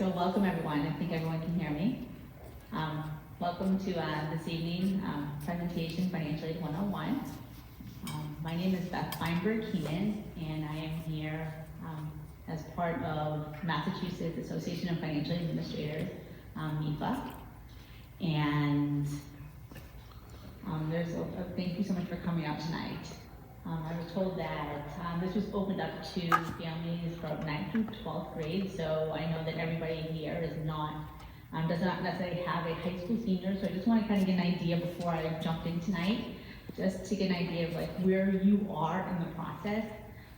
so welcome everyone. I think everyone can hear me. Welcome to this evening presentation, Financial Aid 101. My name is Beth Feinberg-Keenan, and I am here as part of Massachusetts Association of Financial Administrators, MEFA. And thank you so much for coming out tonight. I was told that this was opened up to families from 9th through 12th grade, so I know that everybody here is does not necessarily have a high school senior, so I just want to kind of get an idea before I jump in tonight, just to get an idea of like where you are in the process.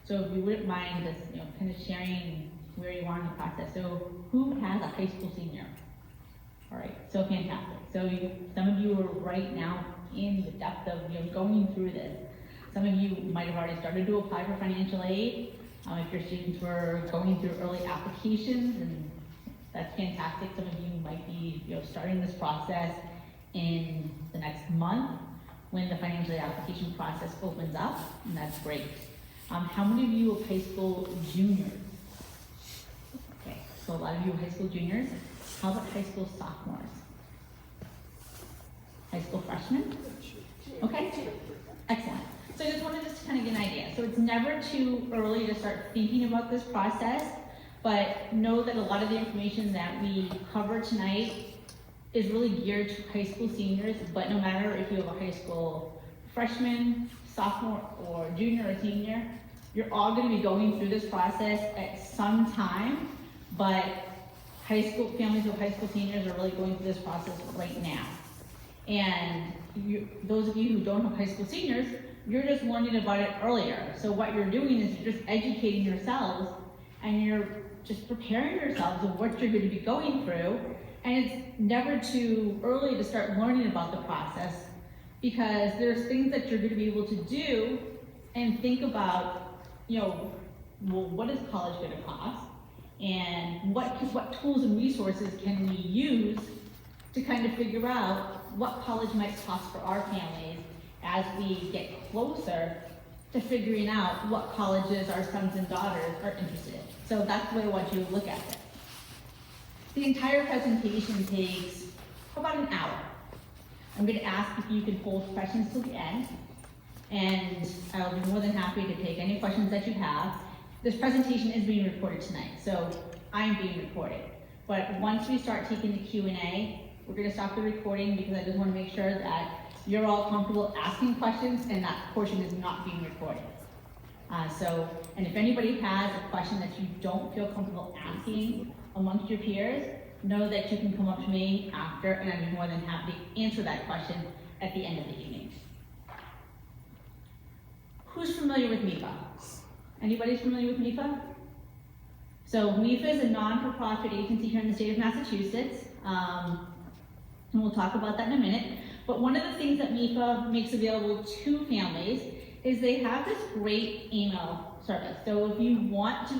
So if you wouldn't mind just kind of sharing where you are in the process. So who has a high school senior? All right, so fantastic. So some of you are right now in the depth of going through this. Some of you might have already started to apply for financial aid. If your students were going through early applications, and that's fantastic. Some of you might be starting this process in the next month when the financial aid application process opens up, and that's great. How many of you are high school juniors? Okay, so a lot of you are high school juniors. How about high school sophomores? High school freshmen? Okay, excellent. So I just wanted to kind of get an idea. So it's never too early to start thinking about this process, but know that a lot of the information that we cover tonight is really geared to high school seniors, but no matter if you have a high school freshman, sophomore, or junior or senior, you're all going to be going through this process at some time, but families with high school seniors are really going through this process right now. And those of you who don't have high school seniors, you're just learning about it earlier. So what you're doing is you're just educating yourselves, and you're just preparing yourselves of what you're going to be going through. And it's never too early to start learning about the process, because there's things that you're going to be able to do and think about, well, what is college going to cost? And what tools and resources can we use to kind of figure out what college might cost for our families as we get closer to figuring out what colleges our sons and daughters are interested in. So that's the way I want you to look at it. The entire presentation takes about an hour. I'm going to ask if you can hold questions till the end, and I'll be more than happy to take any questions that you have. This presentation is being recorded tonight, so I'm being recorded. But once we start taking the Q&A, we're going to stop the recording, because I just want to make sure that you're all comfortable asking questions and that portion is not being recorded. And if anybody has a question that you don't feel comfortable asking amongst your peers, know that you can come up to me after, and I'd be more than happy to answer that question at the end of the evening. Who's familiar with MEFA? Anybody familiar with MEFA? So MEFA is a non-for-profit agency here in the state of Massachusetts, and we'll talk about that in a minute. But one of the things that MEFA makes available to families is they have this great email service. So if you want to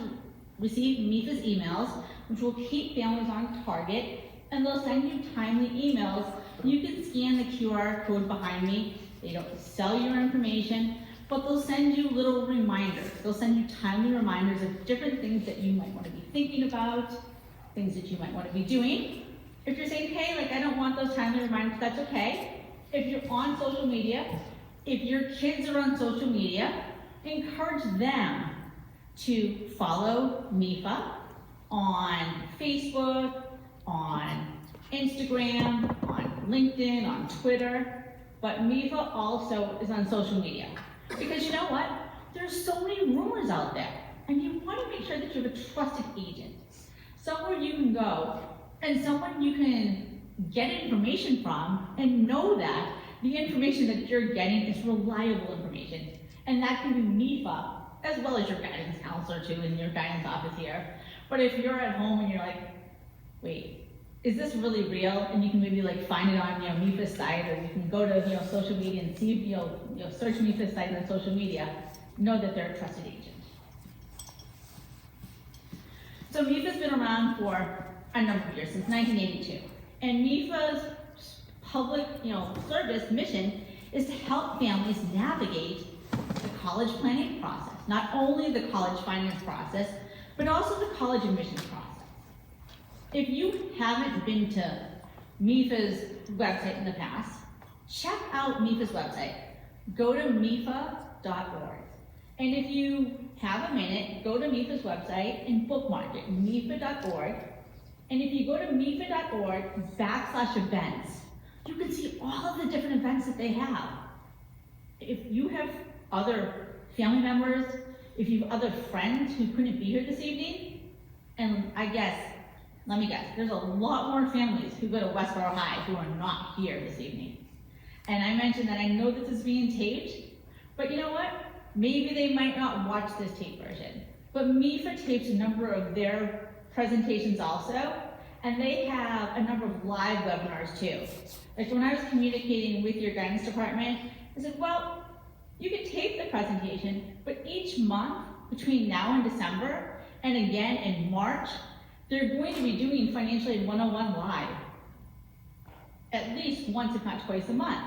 receive MEFA's emails, which will keep families on target, and they'll send you timely emails, you can scan the QR code behind me. They don't sell your information, but they'll send you little reminders. They'll send you timely reminders of different things that you might want to be thinking about, things that you might want to be doing. If you're saying, hey, I don't want those timely reminders, that's okay. If you're on social media, if your kids are on social media, encourage them to follow MEFA on Facebook, on Instagram, on LinkedIn, on Twitter, but MEFA also is on social media. Because you know what? There's so many rumors out there, and you want to make sure that you have a trusted agent. Somewhere you can go, and someone you can get information from, and know that the information that you're getting is reliable information. And that can be MEFA, as well as your guidance counselor too, in your guidance office here. But if you're at home and you're like, wait, is this really real? And you can maybe find it on MEFA's site, or you can go to social media and see if search MEFA's site on social media, know that they're a trusted agent. So MEFA's been around for a number of years, since 1982. And MEFA's public service mission is to help families navigate the college planning process. Not only the college finance process, but also the college admissions process. If you haven't been to MEFA's website in the past, check out MEFA's website. Go to MEFA.org. And if you have a minute, go to MEFA's website and bookmark it, MEFA.org. And if you go to MEFA.org/events, you can see all of the different events that they have. If you have other family members, if you have other friends who couldn't be here this evening, and let me guess, there's a lot more families who go to Westborough High who are not here this evening. And I mentioned that I know this is being taped, but you know what? Maybe they might not watch this tape version. But MEFA tapes a number of their presentations also, and they have a number of live webinars too. Like when I was communicating with your guidance department, I said, well, you can tape the presentation, but each month between now and December, and again in March, they're going to be doing Financial Aid 101 live, at least once if not twice a month.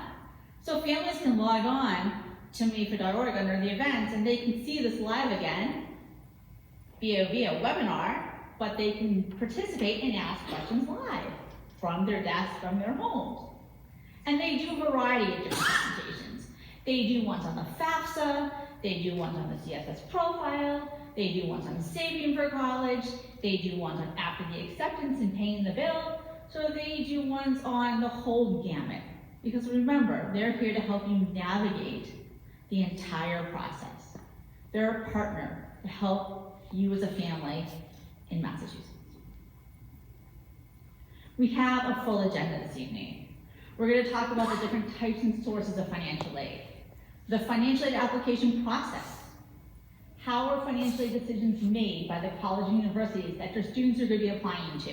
So families can log on to MEFA.org under the events and they can see this live again via webinar, but they can participate and ask questions live from their desks, from their homes. And they do a variety of different presentations. They do ones on the FAFSA, they do ones on the CSS profile, they do ones on saving for college, they do ones on after the acceptance and paying the bill, so they do ones on the whole gamut. Because remember, they're here to help you navigate the entire process. They're a partner to help you as a family in Massachusetts. We have a full agenda this evening. We're going to talk about the different types and sources of financial aid, the financial aid application process, how are financial aid decisions made by the college and universities that your students are going to be applying to,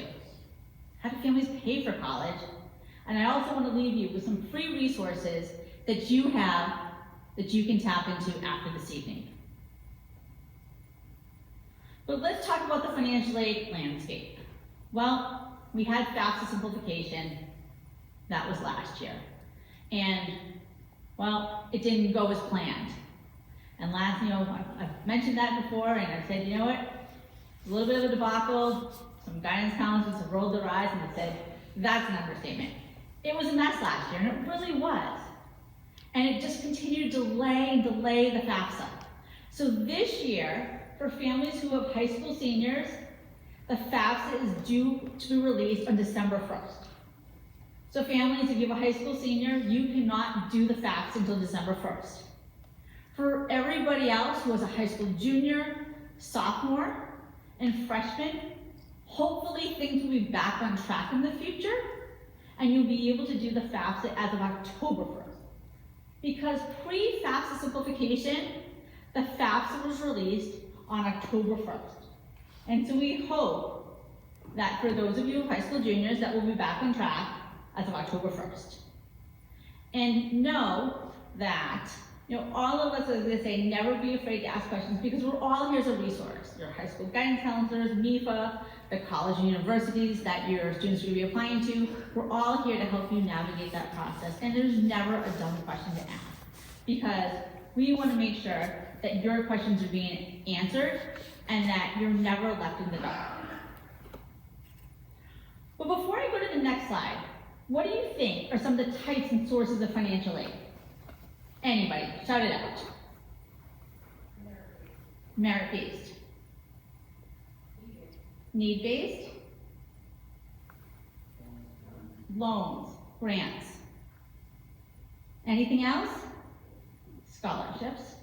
how do families pay for college, and I also want to leave you with some free resources that you have that you can tap into after this evening. But let's talk about the financial aid landscape. Well, we had FAFSA simplification, that was last year. And, well, it didn't go as planned. And I've mentioned that before, and I've said, you know what, a little bit of a debacle, some guidance counselors have rolled their eyes and have said, that's an understatement. It was a mess last year, and it really was. And it just continued to delay the FAFSA. So this year, for families who have high school seniors, the FAFSA is due to be released on December 1st. So families, if you have a high school senior, you cannot do the FAFSA until December 1st. For everybody else who has a high school junior, sophomore, and freshman, hopefully things will be back on track in the future, and you'll be able to do the FAFSA as of October 1st. Because pre-FAFSA simplification, the FAFSA was released on October 1st. And so we hope that for those of you high school juniors that will be back on track as of October 1st. And know that, all of us, as I say, never be afraid to ask questions because we're all here as a resource. Your high school guidance counselors, MEFA, the college and universities that your students are going to be applying to, we're all here to help you navigate that process. And there's never a dumb question to ask because we want to make sure that your questions are being answered and that you're never left in the dark. But before I go to the next slide, what do you think are some of the types and sources of financial aid? Anybody, shout it out. Merit-based. Need-based. Loans, grants. Anything else? Scholarships.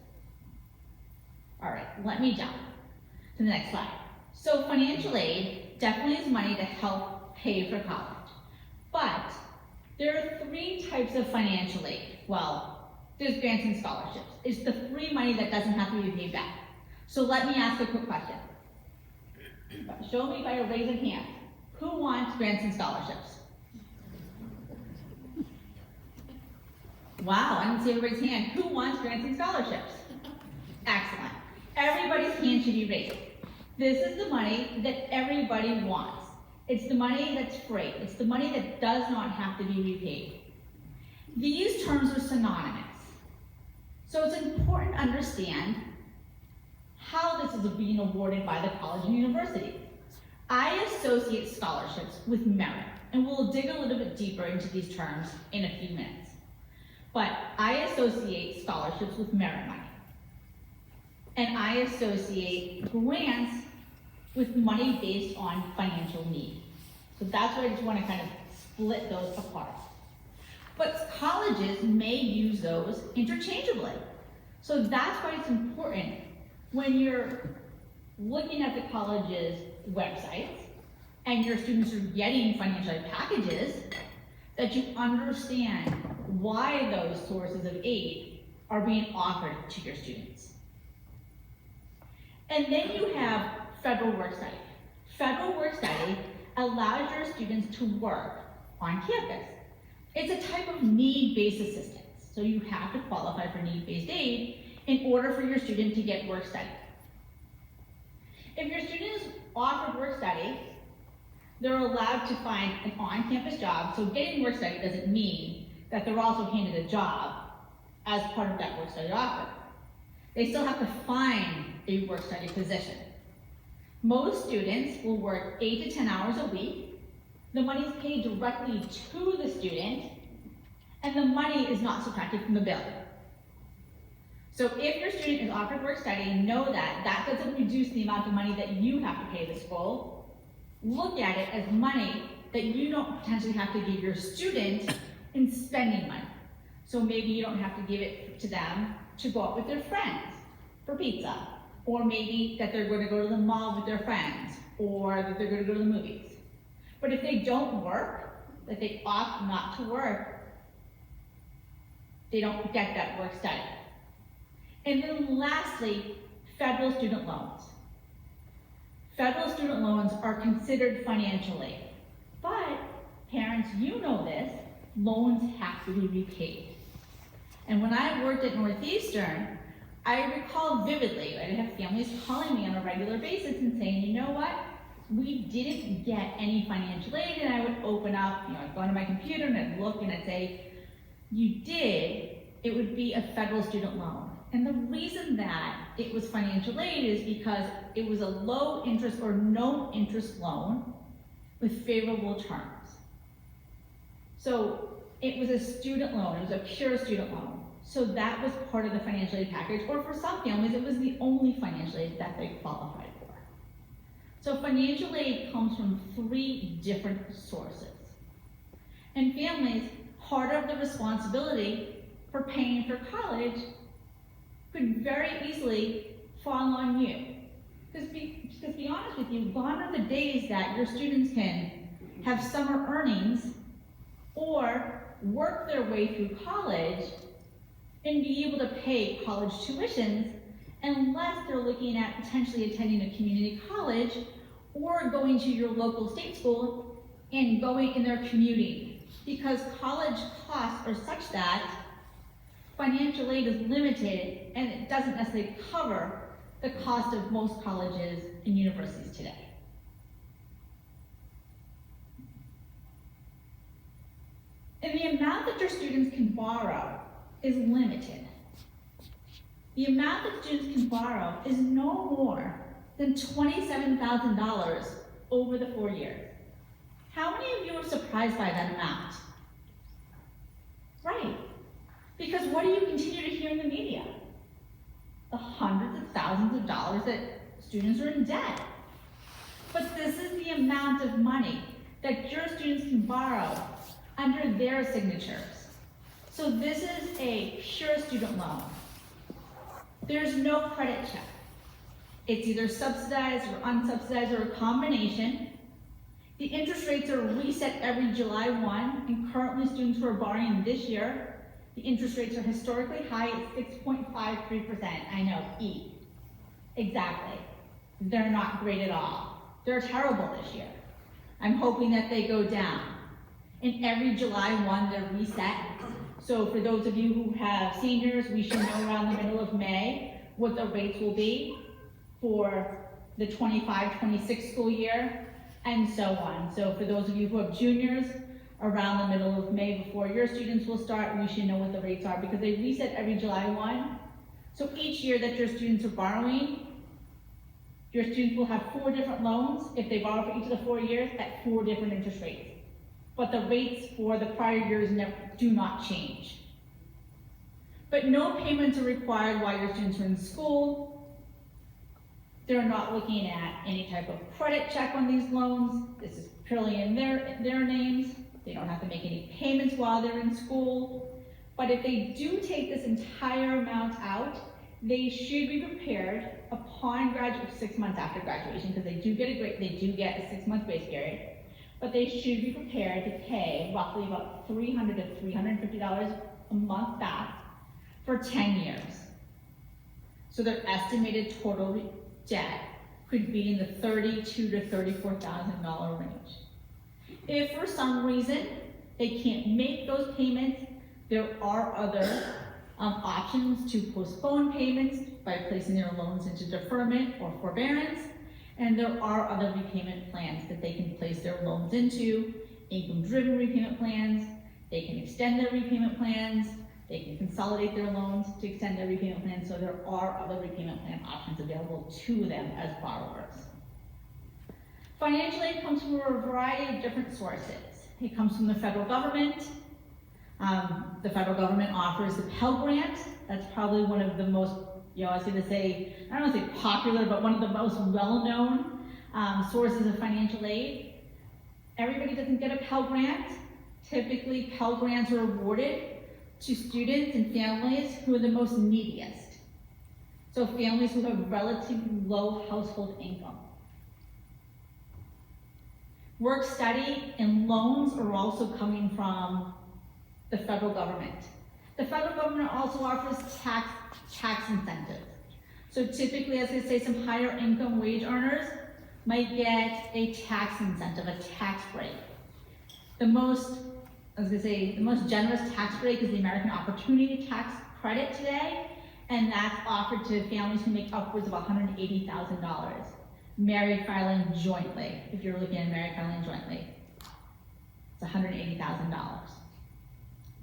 All right, let me jump to the next slide. So financial aid definitely is money to help pay for college. But there are three types of financial aid. Well, there's grants and scholarships. It's the free money that doesn't have to be paid back. So let me ask a quick question. Show me by a raise of hand. Who wants grants and scholarships? Wow, I didn't see everybody's hand. Who wants grants and scholarships? Excellent. Everybody's hand should be raised. This is the money that everybody wants. It's the money that's free. It's the money that does not have to be repaid. These terms are synonymous. So it's important to understand how this is being awarded by the college and university. I associate scholarships with merit, and we'll dig a little bit deeper into these terms in a few minutes. But I associate scholarships with merit money. And I associate grants with money based on financial need. So that's why I just want to kind of split those apart. But colleges may use those interchangeably. So that's why it's important when you're looking at the college's websites and your students are getting financial aid packages, that you understand why those sources of aid are being offered to your students. And then you have federal work study. Federal work study allows your students to work on campus. It's a type of need-based assistance. So you have to qualify for need-based aid in order for your student to get work study. If your student is offered work study, they're allowed to find an on-campus job. So getting work study doesn't mean that they're also handed a job as part of that work study offer. They still have to find a work study position. Most students will work 8 to 10 hours a week. The money is paid directly to the student, and the money is not subtracted from the bill. So if your student is offered work study, know that that doesn't reduce the amount of money that you have to pay the school. Look at it as money that you don't potentially have to give your student in spending money. So maybe you don't have to give it to them to go out with their friends for pizza, or maybe that they're going to go to the mall with their friends, or that they're going to go to the movies. But if they don't work, that they opt not to work, they don't get that work study. And then lastly, federal student loans. Federal student loans are considered financial aid, but parents, you know this, loans have to be repaid. And when I worked at Northeastern, I recall vividly, I'd have families calling me on a regular basis and saying, you know what, we didn't get any financial aid, and I would open up, I'd go onto my computer and I'd look and I'd say, you did, it would be a federal student loan. And the reason that it was financial aid is because it was a low interest or no interest loan with favorable terms. So it was a student loan, it was a pure student loan. So that was part of the financial aid package, or for some families, it was the only financial aid that they qualified for. So financial aid comes from 3 different sources. And families, part of the responsibility for paying for college could very easily fall on you. Because be honest with you, gone are the days that your students can have summer earnings or work their way through college and be able to pay college tuitions unless they're looking at potentially attending a community college or going to your local state school and going in their commuting. Because college costs are such that financial aid is limited and it doesn't necessarily cover the cost of most colleges and universities today. And the amount that your students can borrow is limited. The amount that students can borrow is no more than $27,000 over the 4 years. How many of you are surprised by that amount? Right. Because what do you continue to hear in the media? The hundreds of thousands of dollars that students are in debt. But this is the amount of money that your students can borrow under their signatures. So this is a pure student loan. There's no credit check. It's either subsidized or unsubsidized or a combination. The interest rates are reset every July 1, and currently students who are borrowing this year, the interest rates are historically high at 6.53%. I know, E. Exactly. They're not great at all. They're terrible this year. I'm hoping that they go down. And every July 1, they're reset. So for those of you who have seniors, we should know around the middle of May what the rates will be for the 25-26 school year, and so on. So for those of you who have juniors, around the middle of May before your students will start, we should know what the rates are because they reset every July 1. So each year that your students are borrowing, Your students will have 4 different loans if they borrow for each of the 4 years at 4 different interest rates. But the rates for the prior years do not change. But no payments are required while your students are in school. They're not looking at any type of credit check on these loans. This is purely in their names. They don't have to make any payments while they're in school. But if they do take this entire amount out, they should be prepared upon 6 months after graduation, because they do get a 6-month grace period. But they should be prepared to pay roughly about $300 to $350 a month back for 10 years. So their estimated total debt could be in the $32,000 to $34,000 range. If for some reason they can't make those payments, there are other options to postpone payments by placing their loans into deferment or forbearance, and there are other repayment plans that they can place their loans into, income-driven repayment plans. They can extend their repayment plans. They can consolidate their loans to extend their repayment plans, so there are other repayment plan options available to them as borrowers. Financial aid comes from a variety of different sources. It comes from the federal government. The federal government offers the Pell Grant. That's probably one of the most, I don't want to say popular, but one of the most well-known sources of financial aid. Everybody doesn't get a Pell Grant. Typically, Pell Grants are awarded to students and families who are the most neediest. So families who have relatively low household income. Work study and loans are also coming from the federal government. The federal government also offers tax incentives. So typically, as I say, some higher income wage earners might get a tax incentive, a tax break. The most generous tax break is the American Opportunity Tax Credit today, and that's offered to families who make upwards of $180,000. Married filing jointly, if you're looking at married filing jointly, it's $180,000.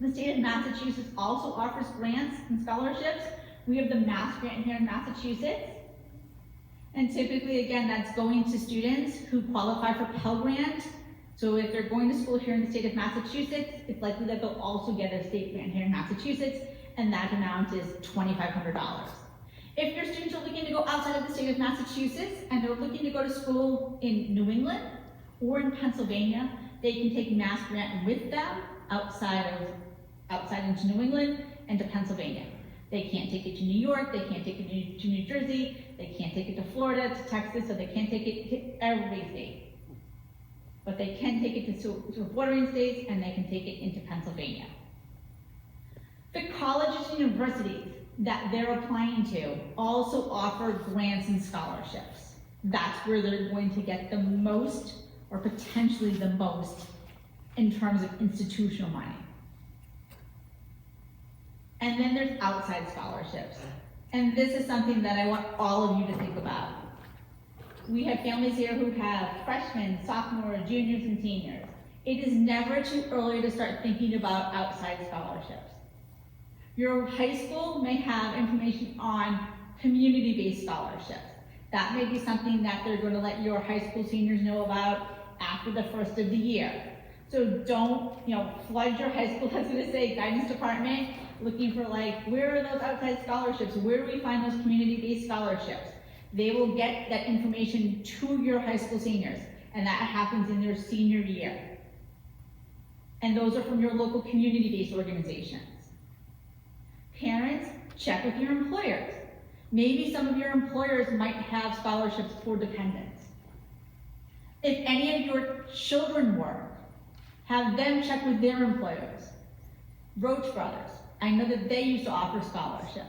The state of Massachusetts also offers grants and scholarships. We have the Mass Grant here in Massachusetts. And typically, again, that's going to students who qualify for Pell Grant. So if they're going to school here in the state of Massachusetts, it's likely that they'll also get a state grant here in Massachusetts, and that amount is $2,500. If your students are looking to go outside of the state of Massachusetts and they're looking to go to school in New England or in Pennsylvania, they can take Mass Grant with them outside into New England and to Pennsylvania. They can't take it to New York, they can't take it to New Jersey, they can't take it to Florida, to Texas, so they can't take it to every state. But they can take it to bordering states, and they can take it into Pennsylvania. The colleges and universities that they're applying to also offer grants and scholarships. That's where they're going to get the most, or potentially the most, in terms of institutional money. And then there's outside scholarships. And this is something that I want all of you to think about. We have families here who have freshmen, sophomores, juniors, and seniors. It is never too early to start thinking about outside scholarships. Your high school may have information on community-based scholarships. That may be something that they're going to let your high school seniors know about after the first of the year. So don't, flood your high school, guidance department, looking for where are those outside scholarships? Where do we find those community-based scholarships? They will get that information to your high school seniors, and that happens in their senior year. And those are from your local community-based organizations. Parents, check with your employers. Maybe some of your employers might have scholarships for dependents. If any of your children work, have them check with their employers. Roach Brothers, I know that they used to offer scholarships.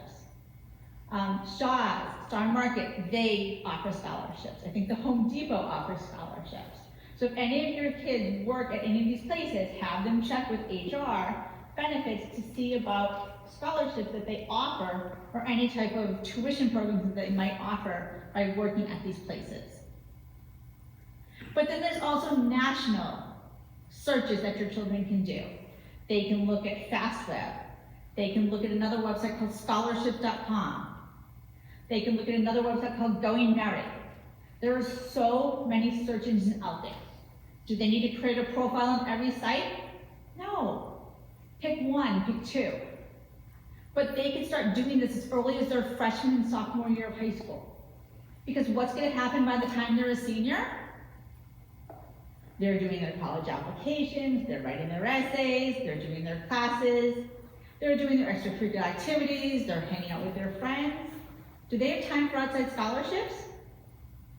Shaw's, Star Market, they offer scholarships. I think the Home Depot offers scholarships. So if any of your kids work at any of these places, have them check with HR benefits to see about scholarships that they offer, or any type of tuition programs that they might offer by working at these places. But then there's also national searches that your children can do. They can look at FastWeb. They can look at another website called scholarship.com. They can look at another website called Going Merit. There are so many search engines out there. Do they need to create a profile on every site? No. Pick one, pick two. But they can start doing this as early as their freshman and sophomore year of high school. Because what's going to happen by the time they're a senior? They're doing their college applications, they're writing their essays, they're doing their classes, they're doing their extracurricular activities, they're hanging out with their friends. Do they have time for outside scholarships?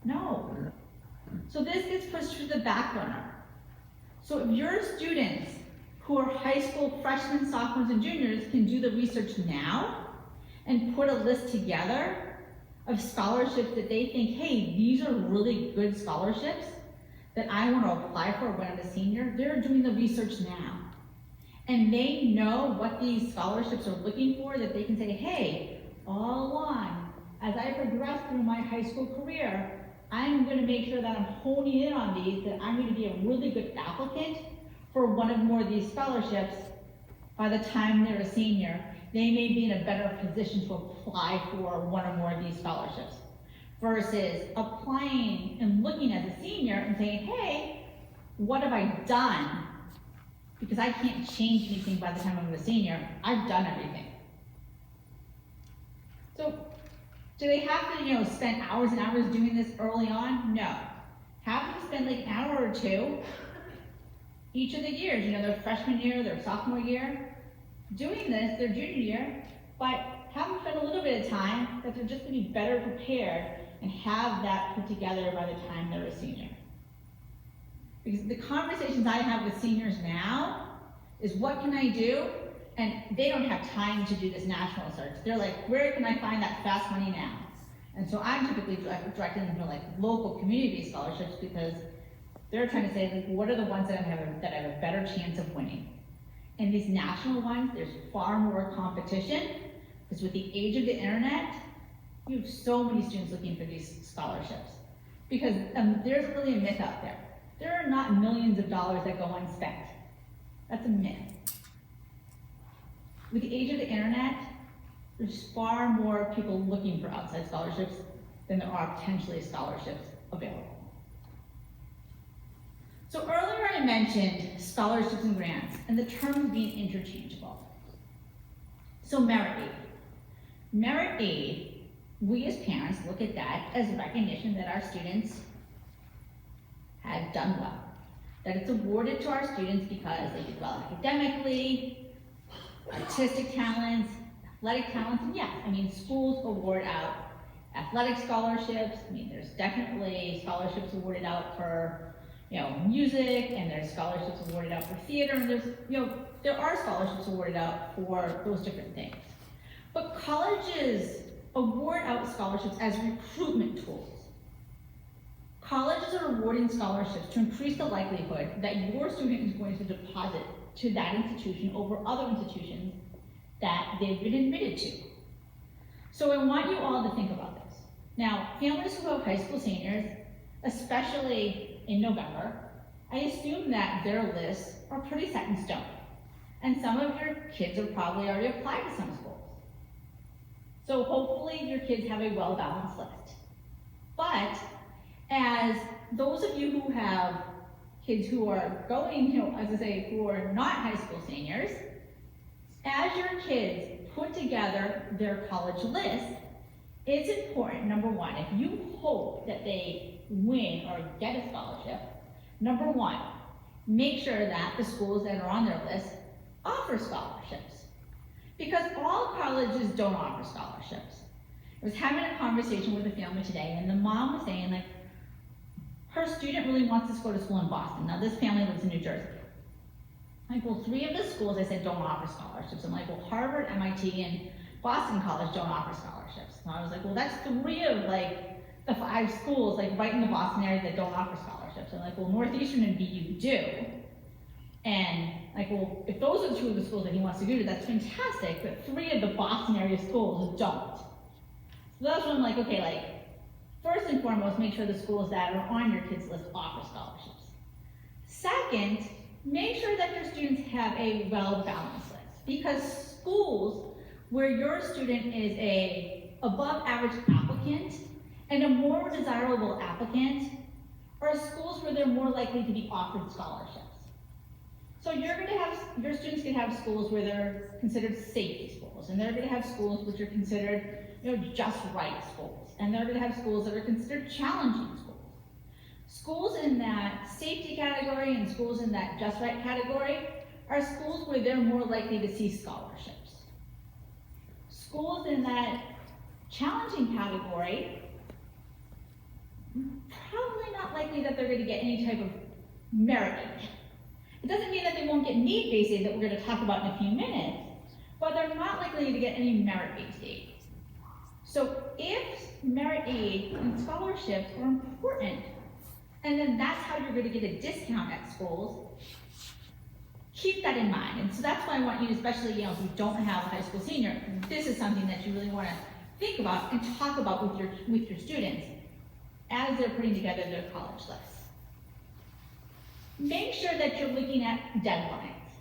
No. So this gets pushed to the back burner. So if your students who are high school freshmen, sophomores, and juniors can do the research now and put a list together of scholarships that they think, hey, these are really good scholarships that I want to apply for when I'm a senior, they're doing the research now. And they know what these scholarships are looking for, that they can say, hey, all along, as I progress through my high school career, I'm going to make sure that I'm honing in on these, that I'm going to be a really good applicant for one or more of these scholarships. By the time they're a senior, they may be in a better position to apply for one or more of these scholarships, versus applying and looking as a senior and saying, hey, what have I done? Because I can't change anything by the time I'm a senior. I've done everything. So do they have to, spend hours and hours doing this early on? No. Have them spend like an hour or two each of the years, their freshman year, their sophomore year, doing this their junior year, but have them spend a little bit of time that they're just going to be better prepared and have that put together by the time they're a senior. Because the conversations I have with seniors now is, what can I do? And they don't have time to do this national search. They're like, where can I find that fast money now? And so I'm typically directing them to like local community scholarships, because they're trying to say, like, what are the ones that have a better chance of winning? And these national ones, there's far more competition, because with the age of the internet, you have so many students looking for these scholarships. Because there's really a myth out there. There are not millions of dollars that go unspent. That's a myth. With the age of the internet, there's far more people looking for outside scholarships than there are potentially scholarships available. So earlier I mentioned scholarships and grants, and the terms being interchangeable. So merit aid. Merit aid, we as parents look at that as recognition that our students have done well. That it's awarded to our students because they did well academically, artistic talents, athletic talents, and yes, schools award out athletic scholarships. There's definitely scholarships awarded out for music, and there's scholarships awarded out for theater, and there are scholarships awarded out for those different things. But colleges award out scholarships as recruitment tools. Colleges are awarding scholarships to increase the likelihood that your student is going to deposit to that institution over other institutions that they've been admitted to. So I want you all to think about this. Now, families who have high school seniors, especially in November, I assume that their lists are pretty set in stone. And some of your kids have probably already applied to some schools. So hopefully your kids have a well-balanced list. But as those of you who have kids who are going, who are not high school seniors, as your kids put together their college list, it's important, number one, if you hope that they win or get a scholarship, number one, make sure that the schools that are on their list offer scholarships. Because all colleges don't offer scholarships. I was having a conversation with a family today, and the mom was saying, like, her student really wants to go to school in Boston. Now, this family lives in New Jersey. I'm like, well, 3 of the schools, I said, don't offer scholarships. I'm like, well, Harvard, MIT, and Boston College don't offer scholarships. And I was like, well, that's 3 of, the 5 schools, right in the Boston area that don't offer scholarships. I'm like, well, Northeastern and BU do. And, well, if those are 2 of the schools that he wants to go to, that's fantastic, but 3 of the Boston area schools don't. So that's when I'm like, okay, first and foremost, make sure the schools that are on your kids' list offer scholarships. Second, make sure that your students have a well-balanced list, because schools where your student is a above average applicant And a more desirable applicant are schools where they're more likely to be offered scholarships. So your students can have schools where they're considered safety schools, and they're gonna have schools which are considered, just right schools, and they're gonna have schools that are considered challenging schools. Schools in that safety category and schools in that just right category are schools where they're more likely to see scholarships. Schools in that challenging category, probably not likely that they're going to get any type of merit aid. It doesn't mean that they won't get need-based aid that we're going to talk about in a few minutes, but they're not likely to get any merit-based aid. So if merit aid and scholarships are important, and then that's how you're going to get a discount at schools, keep that in mind. And so that's why I want you, especially if you don't have a high school senior, this is something that you really want to think about and talk about with your students as they're putting together their college lists. Make sure that you're looking at deadlines.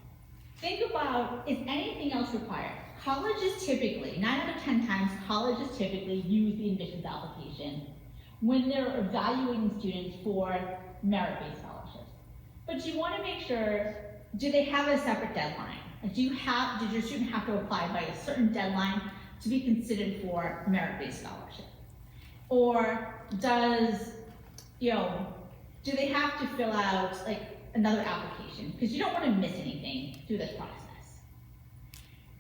Think about, is anything else required? Colleges typically, 9 out of 10 times, colleges typically use the admissions application when they're evaluating students for merit-based scholarships. But you want to make sure, do they have a separate deadline? Like, did your student have to apply by a certain deadline to be considered for merit-based scholarship? Or do they have to fill out another application? Because you don't want to miss anything through this process.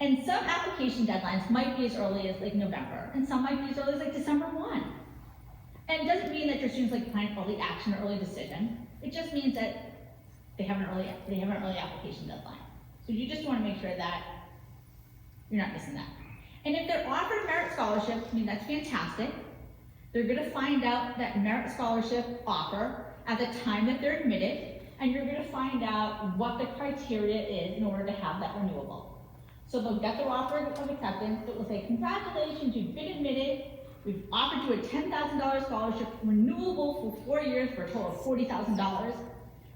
And some application deadlines might be as early as November, and some might be as early as December 1. And it doesn't mean that your students plan early action or early decision. It just means that they have an early application deadline. So you just want to make sure that you're not missing that. And if they're offered merit scholarship, that's fantastic. They're going to find out that merit scholarship offer at the time that they're admitted, and you're going to find out what the criteria is in order to have that renewable. So they'll get their offer of acceptance. It will say, congratulations, you've been admitted. We've offered you a $10,000 scholarship renewable for 4 years for a total of $40,000,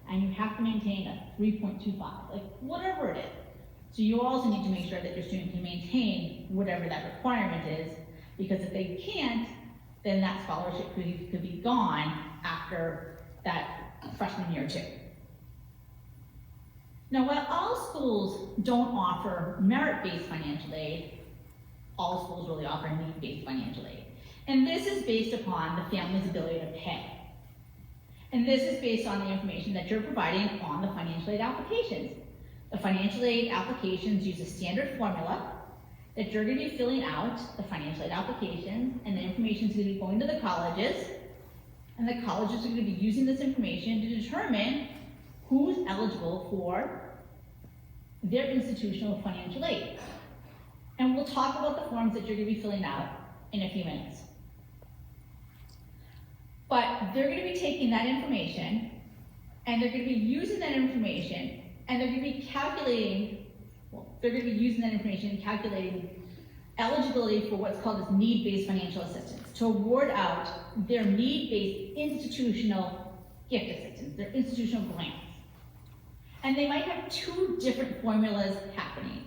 and you have to maintain a 3.25, whatever it is. So you also need to make sure that your student can maintain whatever that requirement is, because if they can't, then that scholarship could be gone after that freshman year too. Now, while all schools don't offer merit-based financial aid, all schools really offer need-based financial aid. And this is based upon the family's ability to pay. And this is based on the information that you're providing on the financial aid applications. The financial aid applications use a standard formula that you're going to be filling out, the financial aid applications, and the information is going to be going to the colleges, and the colleges are going to be using this information to determine who's eligible for their institutional financial aid. And we'll talk about the forms that you're going to be filling out in a few minutes. But they're going to be taking that information, and they're going to be using that information, and they're going to be calculating, using that information and calculating eligibility for what's called as need-based financial assistance to award out their need-based institutional gift assistance, their institutional grants. And they might have 2 different formulas happening.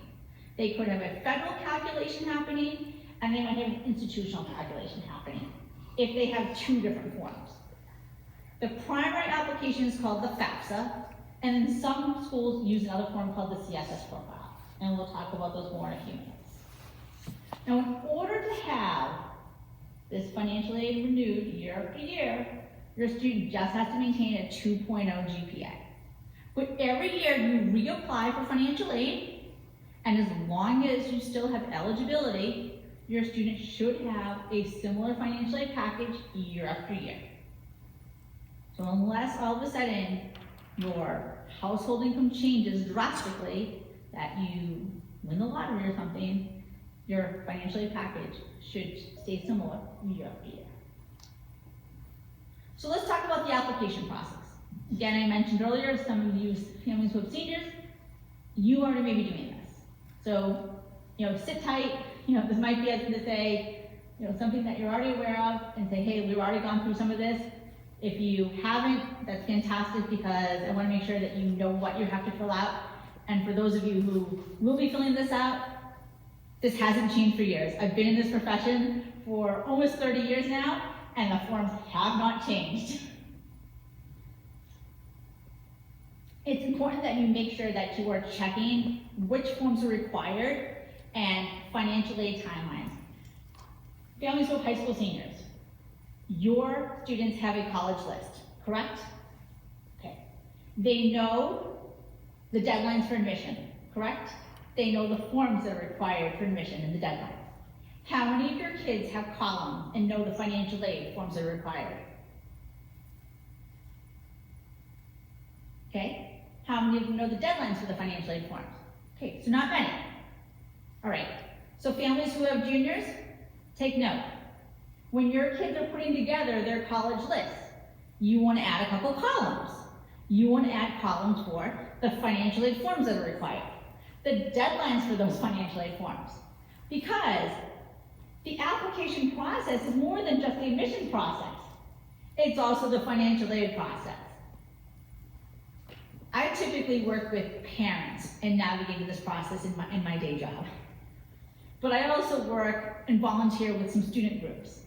They could have a federal calculation happening, and they might have an institutional calculation happening if they have 2 different forms. The primary application is called the FAFSA, and then some schools use another form called the CSS profile. And we'll talk about those more in a few minutes. Now, in order to have this financial aid renewed year after year, your student just has to maintain a 2.0 GPA. But every year you reapply for financial aid, and as long as you still have eligibility, your student should have a similar financial aid package year after year. So unless all of a sudden your household income changes drastically, that you win the lottery or something, your financial aid package should stay similar year after year. So let's talk about the application process. Again, I mentioned earlier, some of you families who have seniors, you already may be doing this. So, sit tight. This might be as to say, something that you're already aware of, and say, hey, we've already gone through some of this. If you haven't, that's fantastic, because I want to make sure that you know what you have to fill out. And for those of you who will be filling this out, this hasn't changed for years. I've been in this profession for almost 30 years now, and the forms have not changed. It's important that you make sure that you are checking which forms are required and financial aid timelines. Families with high school seniors, your students have a college list, correct? Okay. They know the deadlines for admission, correct? They know the forms that are required for admission and the deadlines. How many of your kids have columns and know the financial aid forms that are required? Okay. How many of them know the deadlines for the financial aid forms? Okay, so not many. All right, so families who have juniors, take note. When your kids are putting together their college list, you want to add a couple columns. You want to add columns for the financial aid forms that are required, the deadlines for those financial aid forms, because the application process is more than just the admission process. It's also the financial aid process. I typically work with parents and navigate this process in my day job. But I also work and volunteer with some student groups.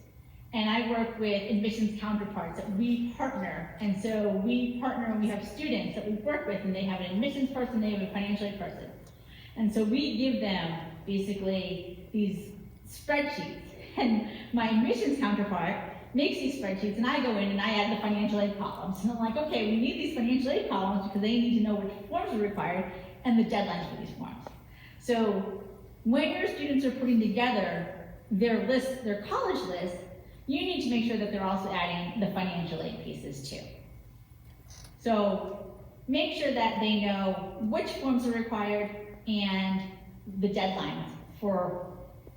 And I work with admissions counterparts that we partner. And so we partner and we have students that we work with, and they have an admissions person, they have a financial aid person. And so we give them basically these spreadsheets. And my admissions counterpart makes these spreadsheets, and I go in and I add the financial aid columns. And I'm like, okay, we need these financial aid columns because they need to know which forms are required and the deadlines for these forms. So when your students are putting together their list, their college list, you need to make sure that they're also adding the financial aid pieces too. So make sure that they know which forms are required and the deadlines for,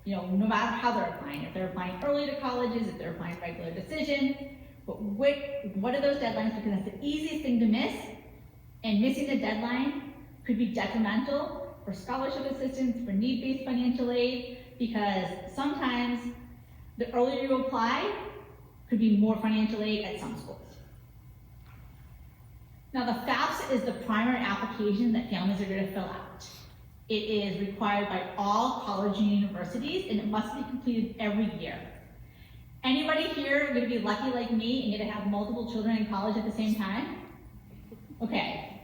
no matter how they're applying. If they're applying early to colleges, if they're applying regular decision, but what are those deadlines? Because that's the easiest thing to miss, and missing the deadline could be detrimental for scholarship assistance, for need-based financial aid, because sometimes the earlier you apply could be more financial aid at some schools. Now the FAFSA is the primary application that families are going to fill out. It is required by all colleges and universities, and it must be completed every year. Anybody here going to be lucky like me and going to have multiple children in college at the same time? Okay,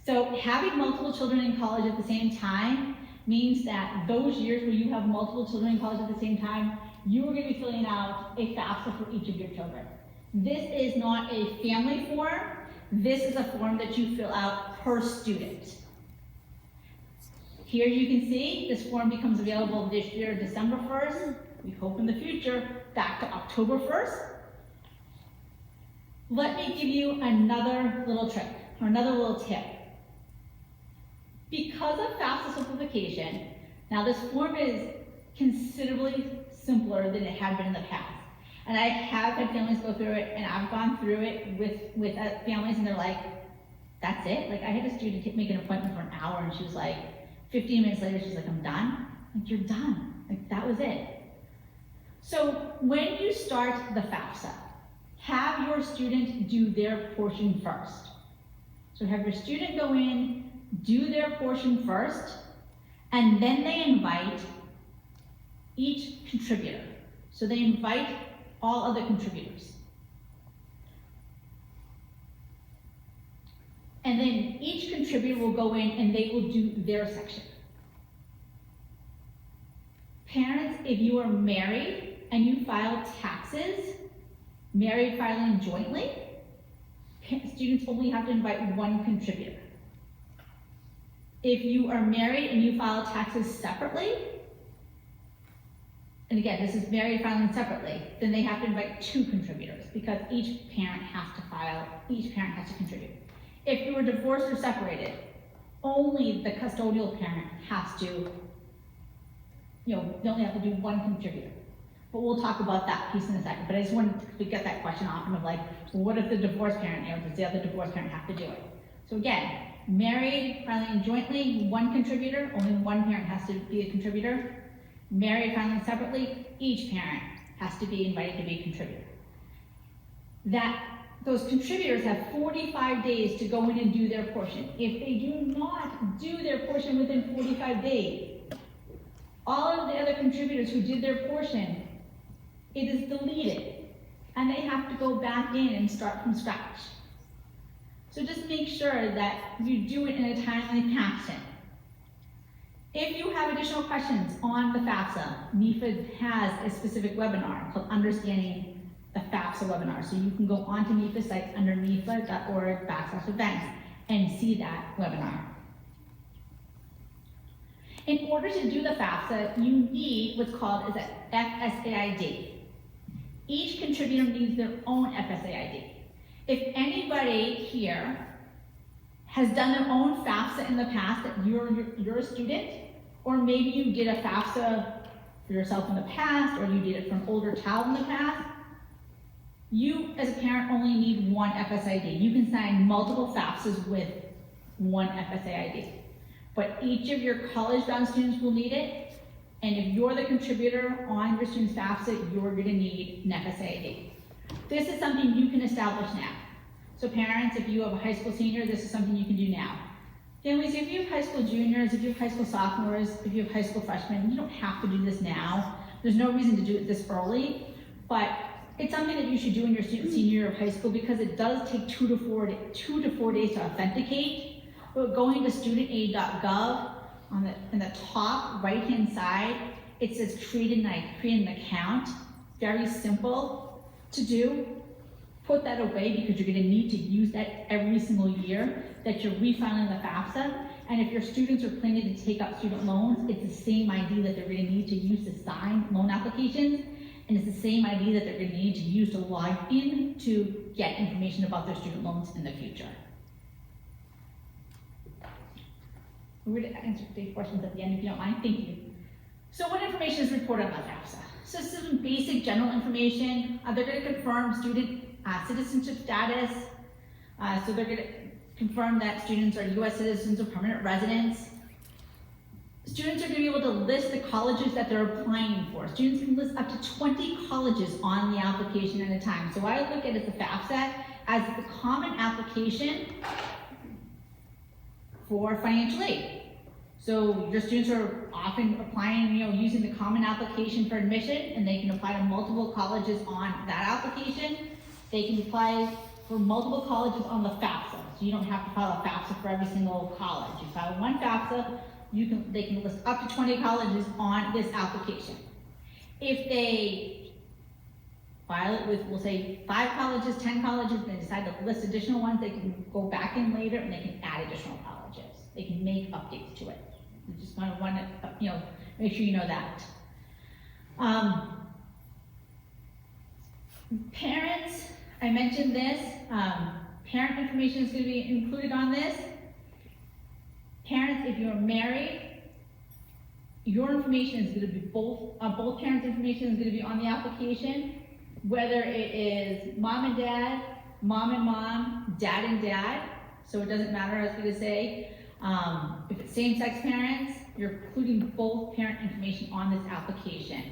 so having multiple children in college at the same time means that those years where you have multiple children in college at the same time, you are going to be filling out a FAFSA for each of your children. This is not a family form. This is a form that you fill out per student. Here you can see this form becomes available this year, December 1st. We hope in the future, back to October 1st. Let me give you another little trick, or another little tip. Because of FAFSA simplification, now this form is considerably simpler than it had been in the past. And I have had families go through it, and I've gone through it with families, and they're like, that's it? Like, I had a student make an appointment for an hour, and she was like, 15 minutes later, she's like, I'm done. Like, you're done. Like, that was it. So when you start the FAFSA, have your student do their portion first. So have your student go in, do their portion first, and then they invite each contributor. So they invite all other contributors. And then each contributor will go in and they will do their section. Parents, if you are married and you file taxes, married filing jointly, students only have to invite one contributor. If you are married and you file taxes separately, and again, this is married filing separately, then they have to invite two contributors because each parent has to contribute. If you were divorced or separated, only the custodial parent has to, they only have to do one contributor. But we'll talk about that piece in a second. But I just wanted to get that question often of like, well, what if the divorced parent, does the other divorced parent have to do it? So again, married filing jointly, one contributor, only one parent has to be a contributor. Married filing separately, each parent has to be invited to be a contributor. Those contributors have 45 days to go in and do their portion. If they do not do their portion within 45 days, all of the other contributors who did their portion, it is deleted. and they have to go back in and start from scratch. So just make sure that you do it in a timely fashion. If you have additional questions on the FAFSA, MEFA has a specific webinar called Understanding the FAFSA webinar. So you can go onto MEFA's site under mefa.org/events and see that webinar. In order to do the FAFSA, you need what's called as an FSAID. Each contributor needs their own FSAID. If anybody here has done their own FAFSA in the past, that you're a student, or maybe you did a FAFSA for yourself in the past, or you did it for an older child in the past, you as a parent only need one FSAID. You can sign multiple FAFSAs with one FSAID. But each of your college-bound students will need it, and if you're the contributor on your student's FAFSA, you're gonna need an FSAID. This is something you can establish now. So parents, if you have a high school senior, this is something you can do now. Families, if you have high school juniors, if you have high school sophomores, if you have high school freshmen, you don't have to do this now. There's no reason to do it this early, but it's something that you should do in your senior year of high school because it does take 2 to 4 days to authenticate. But going to studentaid.gov, in the top right-hand side, it says create an account. Very simple to do. Put that away because you're gonna need to use that every single year that you're refiling the FAFSA. And if your students are planning to take up student loans, it's the same ID that they're gonna need to use to sign loan applications. And it's the same ID that they're gonna need to use to log in to get information about their student loans in the future. We're going to answer today's questions at the end if you don't mind. Thank you. So what information is reported about FAFSA? So this is some basic general information. They're going to confirm student citizenship status. So they're going to confirm that students are US citizens or permanent residents. Students are going to be able to list the colleges that they're applying for. Students can list up to 20 colleges on the application at a time. So I look at it, the FAFSA as the common application for financial aid. So your students are often applying, using the common application for admission, and they can apply to multiple colleges on that application. They can apply for multiple colleges on the FAFSA. So you don't have to file a FAFSA for every single college. You file one FAFSA, they can list up to 20 colleges on this application. If they file it with, we'll say 5 colleges, 10 colleges, and they decide to list additional ones, they can go back in later and they can add additional colleges. They can make updates to it. You just want to, make sure you know that. Parents, I mentioned this. Parent information is going to be included on this. Parents, if you're married, your information is going to be both parents' information is going to be on the application, whether it is mom and dad, mom and mom, dad and dad. So it doesn't matter, I was going to say. If it's same-sex parents, you're including both parent information on this application.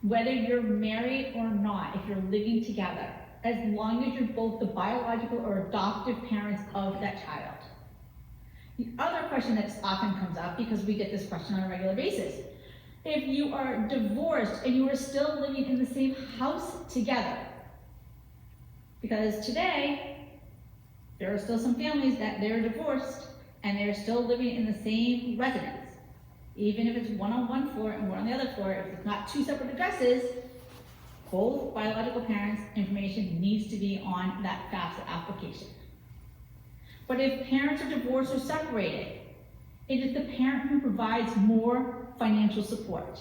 Whether you're married or not, if you're living together, as long as you're both the biological or adoptive parents of that child. The other question that often comes up, because we get this question on a regular basis, if you are divorced and you are still living in the same house together, because today, there are still some families that they're divorced and they're still living in the same residence. Even if it's one on one floor and one on the other floor, if it's not 2 separate addresses, both biological parents' information needs to be on that FAFSA application. But if parents are divorced or separated, it is the parent who provides more financial support.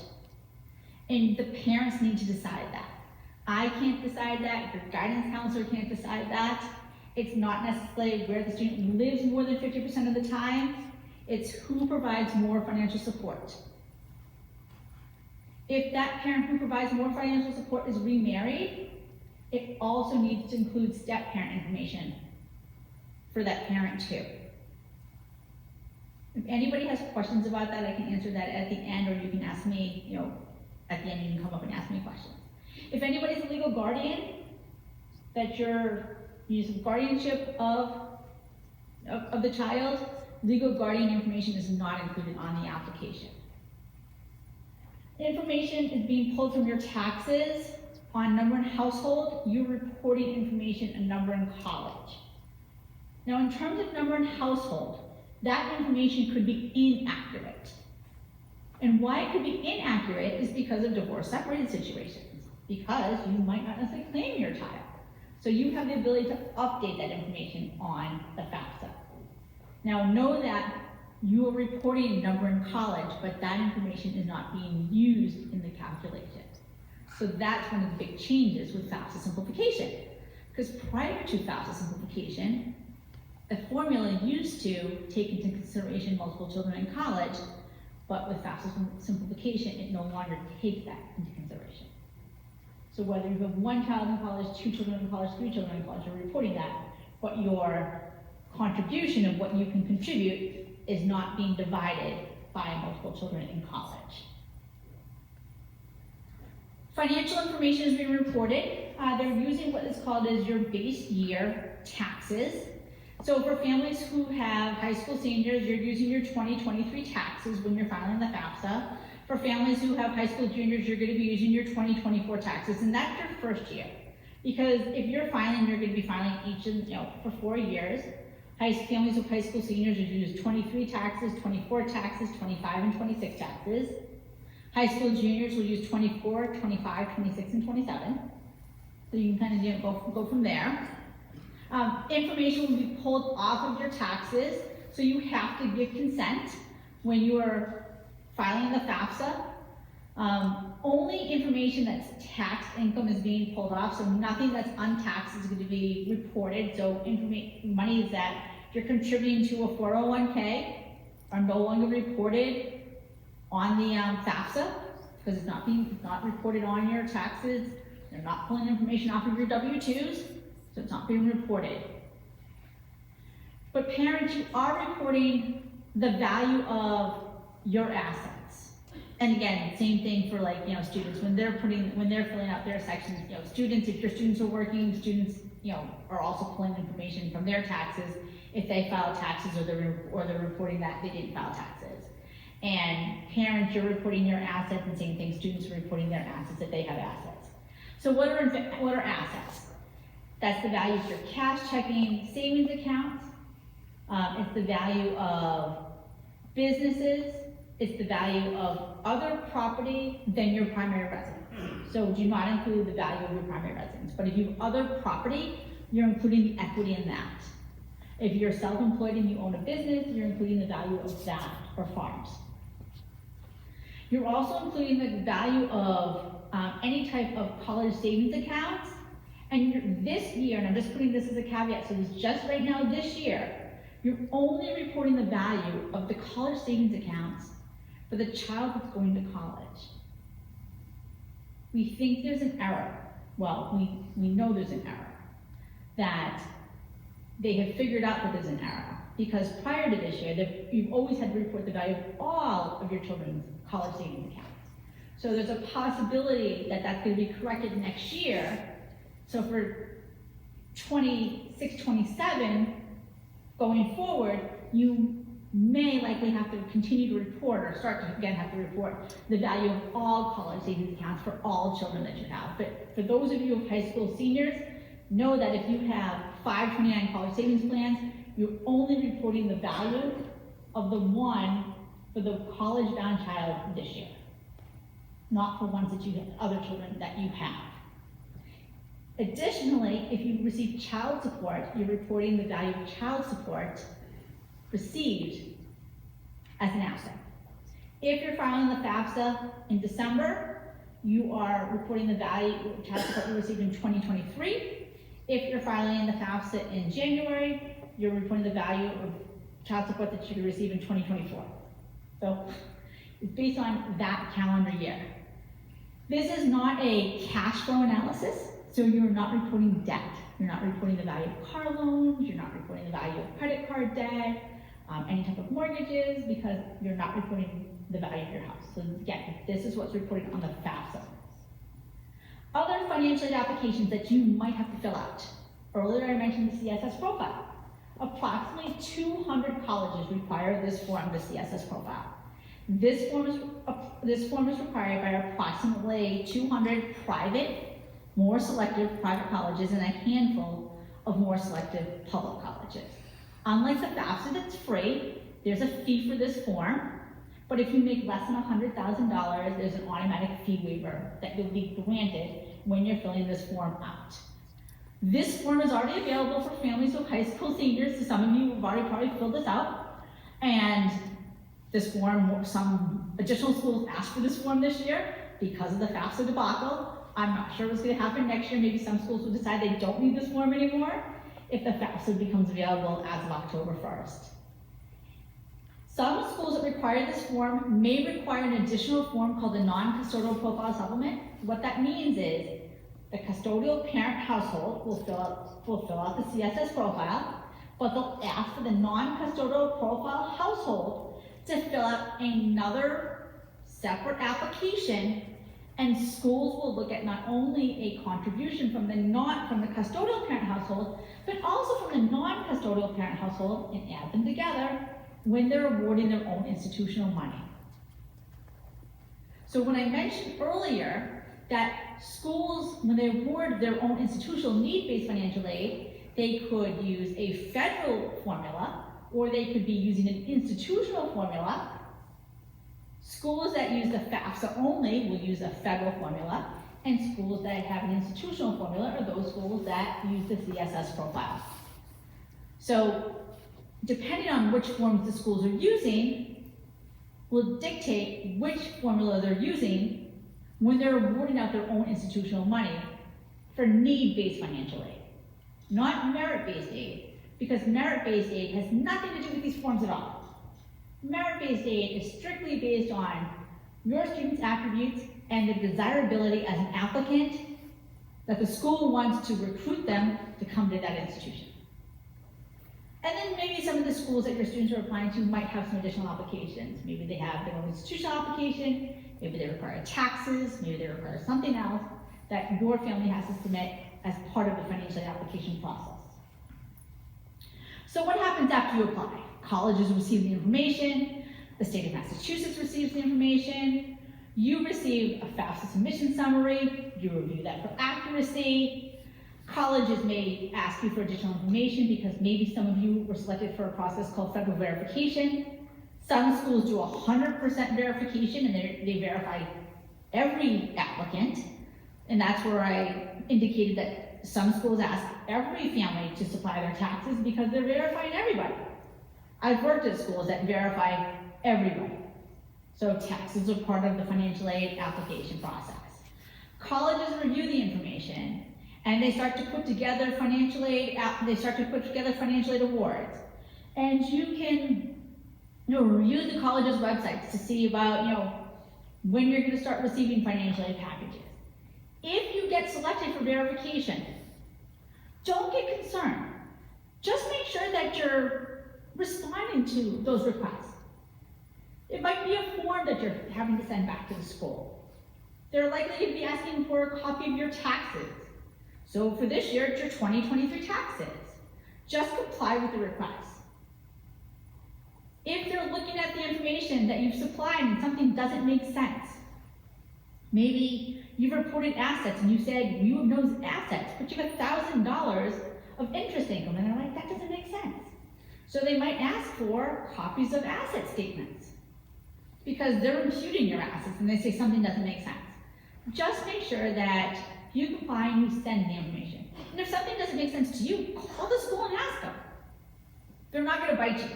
And the parents need to decide that. I can't decide that, your guidance counselor can't decide that. It's not necessarily where the student lives more than 50% of the time. It's who provides more financial support. If that parent who provides more financial support is remarried, it also needs to include step-parent information for that parent too. If anybody has questions about that, I can answer that at the end, or you can ask me, at the end you can come up and ask me questions. If anybody's a legal guardian, that you're using guardianship of the child, legal guardian information is not included on the application. Information is being pulled from your taxes. on number in household, you're reporting information on number in college. Now, in terms of number in household, that information could be inaccurate. And why it could be inaccurate is because of divorce-separated situations, because you might not necessarily claim your child. So you have the ability to update that information on the FAFSA. Now, know that you are reporting number in college, but that information is not being used in the calculation. So that's one of the big changes with FAFSA simplification. Because prior to FAFSA simplification, a formula used to take into consideration multiple children in college, but with FAFSA simplification, it no longer takes that into consideration. So whether you have one child in college, 2 children in college, 3 children in college, you're reporting that, but your contribution of what you can contribute is not being divided by multiple children in college. Financial information is being reported. They're using what is called as your base year taxes. So for families who have high school seniors, you're using your 2023 taxes when you're filing the FAFSA. For families who have high school juniors, you're going to be using your 2024 taxes, and that's your first year. Because if you're filing, you're going to be filing each for 4 years. Families with high school seniors will use 23 taxes, 24 taxes, 25 and 26 taxes. High school juniors will use 24, 25, 26, and 27. So you can kind of go from there. Information will be pulled off of your taxes, so you have to give consent when you are filing the FAFSA. Only information that's taxed income is being pulled off, so nothing that's untaxed is going to be reported. So monies that you're contributing to a 401k are no longer reported on the FAFSA because it's not reported on your taxes. They're not pulling information off of your W-2s, so it's not being reported. But parents, you are reporting the value of your assets. And again, same thing for students when they're filling out their sections. Students, if your students are working, students are also pulling information from their taxes if they file taxes or they're reporting that they didn't file taxes. And parents, you're reporting your assets, and same thing, students are reporting their assets if they have assets. So what are assets? That's the value of your cash checking savings accounts. It's the value of businesses. It's the value of other property than your primary residence. So do not include the value of your primary residence. But if you have other property, you're including the equity in that. If you're self-employed and you own a business, you're including the value of that or farms. You're also including the value of any type of college savings accounts. And this year, and I'm just putting this as a caveat, so this just right now this year, you're only reporting the value of the college savings accounts for the child that's going to college. We think there's an error. Well, we know there's an error. That they have figured out that there's an error. Because prior to this year, you've always had to report the value of all of your children's college savings accounts. So there's a possibility that that's going to be corrected next year. So for 26, 27, going forward, you may likely have to continue to report or start to again have to report the value of all college savings accounts for all children that you have. But for those of you of high school seniors, know that if you have 529 college savings plans, you're only reporting the value of the one for the college-bound child this year, not for ones that you have, other children that you have. Additionally, if you receive child support, you're reporting the value of child support received as an asset. If you're filing the FAFSA in December, you are reporting the value of child support you received in 2023. If you're filing the FAFSA in January, you're reporting the value of child support that you receive in 2024. So it's based on that calendar year. This is not a cash flow analysis, so you're not reporting debt. You're not reporting the value of car loans, you're not reporting the value of credit card debt, any type of mortgages, because you're not reporting the value of your house. So again, this is what's reported on the FAFSA. Other financial aid applications that you might have to fill out. Earlier I mentioned the CSS profile. Approximately 200 colleges require this form, the CSS profile. This form is required by approximately 200 private more selective private colleges and a handful of more selective public colleges. Unlike the FAFSA that's free, there's a fee for this form, but if you make less than $100,000, there's an automatic fee waiver that you'll be granted when you're filling this form out. This form is already available for families with high school seniors, so some of you have already probably filled this out. And this form, some additional schools asked for this form this year because of the FAFSA debacle. I'm not sure what's going to happen next year. Maybe some schools will decide they don't need this form anymore if the FAFSA becomes available as of October 1st. Some schools that require this form may require an additional form called the non-custodial profile supplement. What that means is the custodial parent household will fill out the CSS profile, but they'll ask for the non-custodial profile household to fill out another separate application, and schools will look at not only a contribution from the custodial parent household, but also from the non-custodial parent household and add them together when they're awarding their own institutional money. So when I mentioned earlier that schools, when they award their own institutional need-based financial aid, they could use a federal formula, or they could be using an institutional formula. Schools that use the FAFSA only will use a federal formula, and schools that have an institutional formula are those schools that use the CSS profile. So depending on which forms the schools are using will dictate which formula they're using when they're awarding out their own institutional money for need-based financial aid, not merit-based aid, because merit-based aid has nothing to do with these forms at all. Merit-based aid is strictly based on your student's attributes and the desirability as an applicant that the school wants to recruit them to come to that institution. And then maybe some of the schools that your students are applying to might have some additional applications. Maybe they have their own institutional application, maybe they require taxes, maybe they require something else that your family has to submit as part of the financial aid application process. So what happens after you apply? Colleges receive the information, the state of Massachusetts receives the information, you receive a FAFSA submission summary, you review that for accuracy. Colleges may ask you for additional information because maybe some of you were selected for a process called federal verification. Some schools do 100% verification and they verify every applicant. And that's where I indicated that some schools ask every family to supply their taxes because they're verifying everybody. I've worked at schools that verify everybody. So taxes are part of the financial aid application process. Colleges review the information and they start to put together financial aid awards. And you can review the college's websites to see about when you're going to start receiving financial aid packages. If you get selected for verification, don't get concerned. Just make sure that you're responding to those requests. It might be a form that you're having to send back to the school. They're likely to be asking for a copy of your taxes. So for this year, it's your 2023 taxes. Just comply with the request. If they're looking at the information that you've supplied and something doesn't make sense, maybe you've reported assets and you said you have those assets, but you have $1,000 of interest income, and they're like, that doesn't make sense. So they might ask for copies of asset statements because they're imputing your assets and they say something doesn't make sense. Just make sure that you comply and you send the information. And if something doesn't make sense to you, call the school and ask them. They're not going to bite you.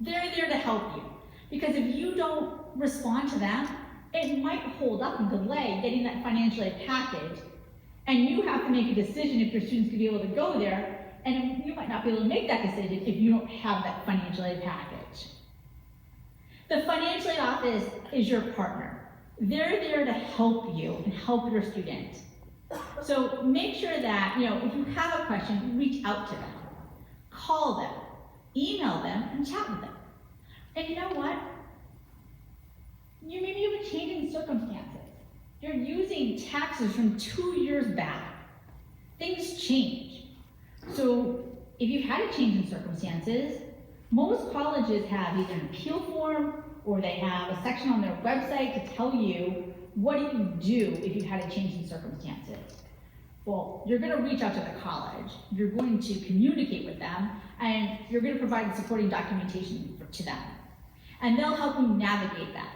They're there to help you. Because if you don't respond to them, it might hold up and delay getting that financial aid package. And you have to make a decision if your students can be able to go there, and you might not be able to make that decision if you don't have that financial aid package. The financial aid office is your partner. They're there to help you and help your student. So make sure that, if you have a question, reach out to them. Call them, email them, and chat with them. And you know what? You maybe have a change in circumstances. You're using taxes from 2 years back. Things change. So if you've had a change in circumstances, most colleges have either an appeal form or they have a section on their website to tell you what do you do if you've had a change in circumstances. Well, you're gonna reach out to the college, you're going to communicate with them, and you're gonna provide the supporting documentation to them. And they'll help you navigate that.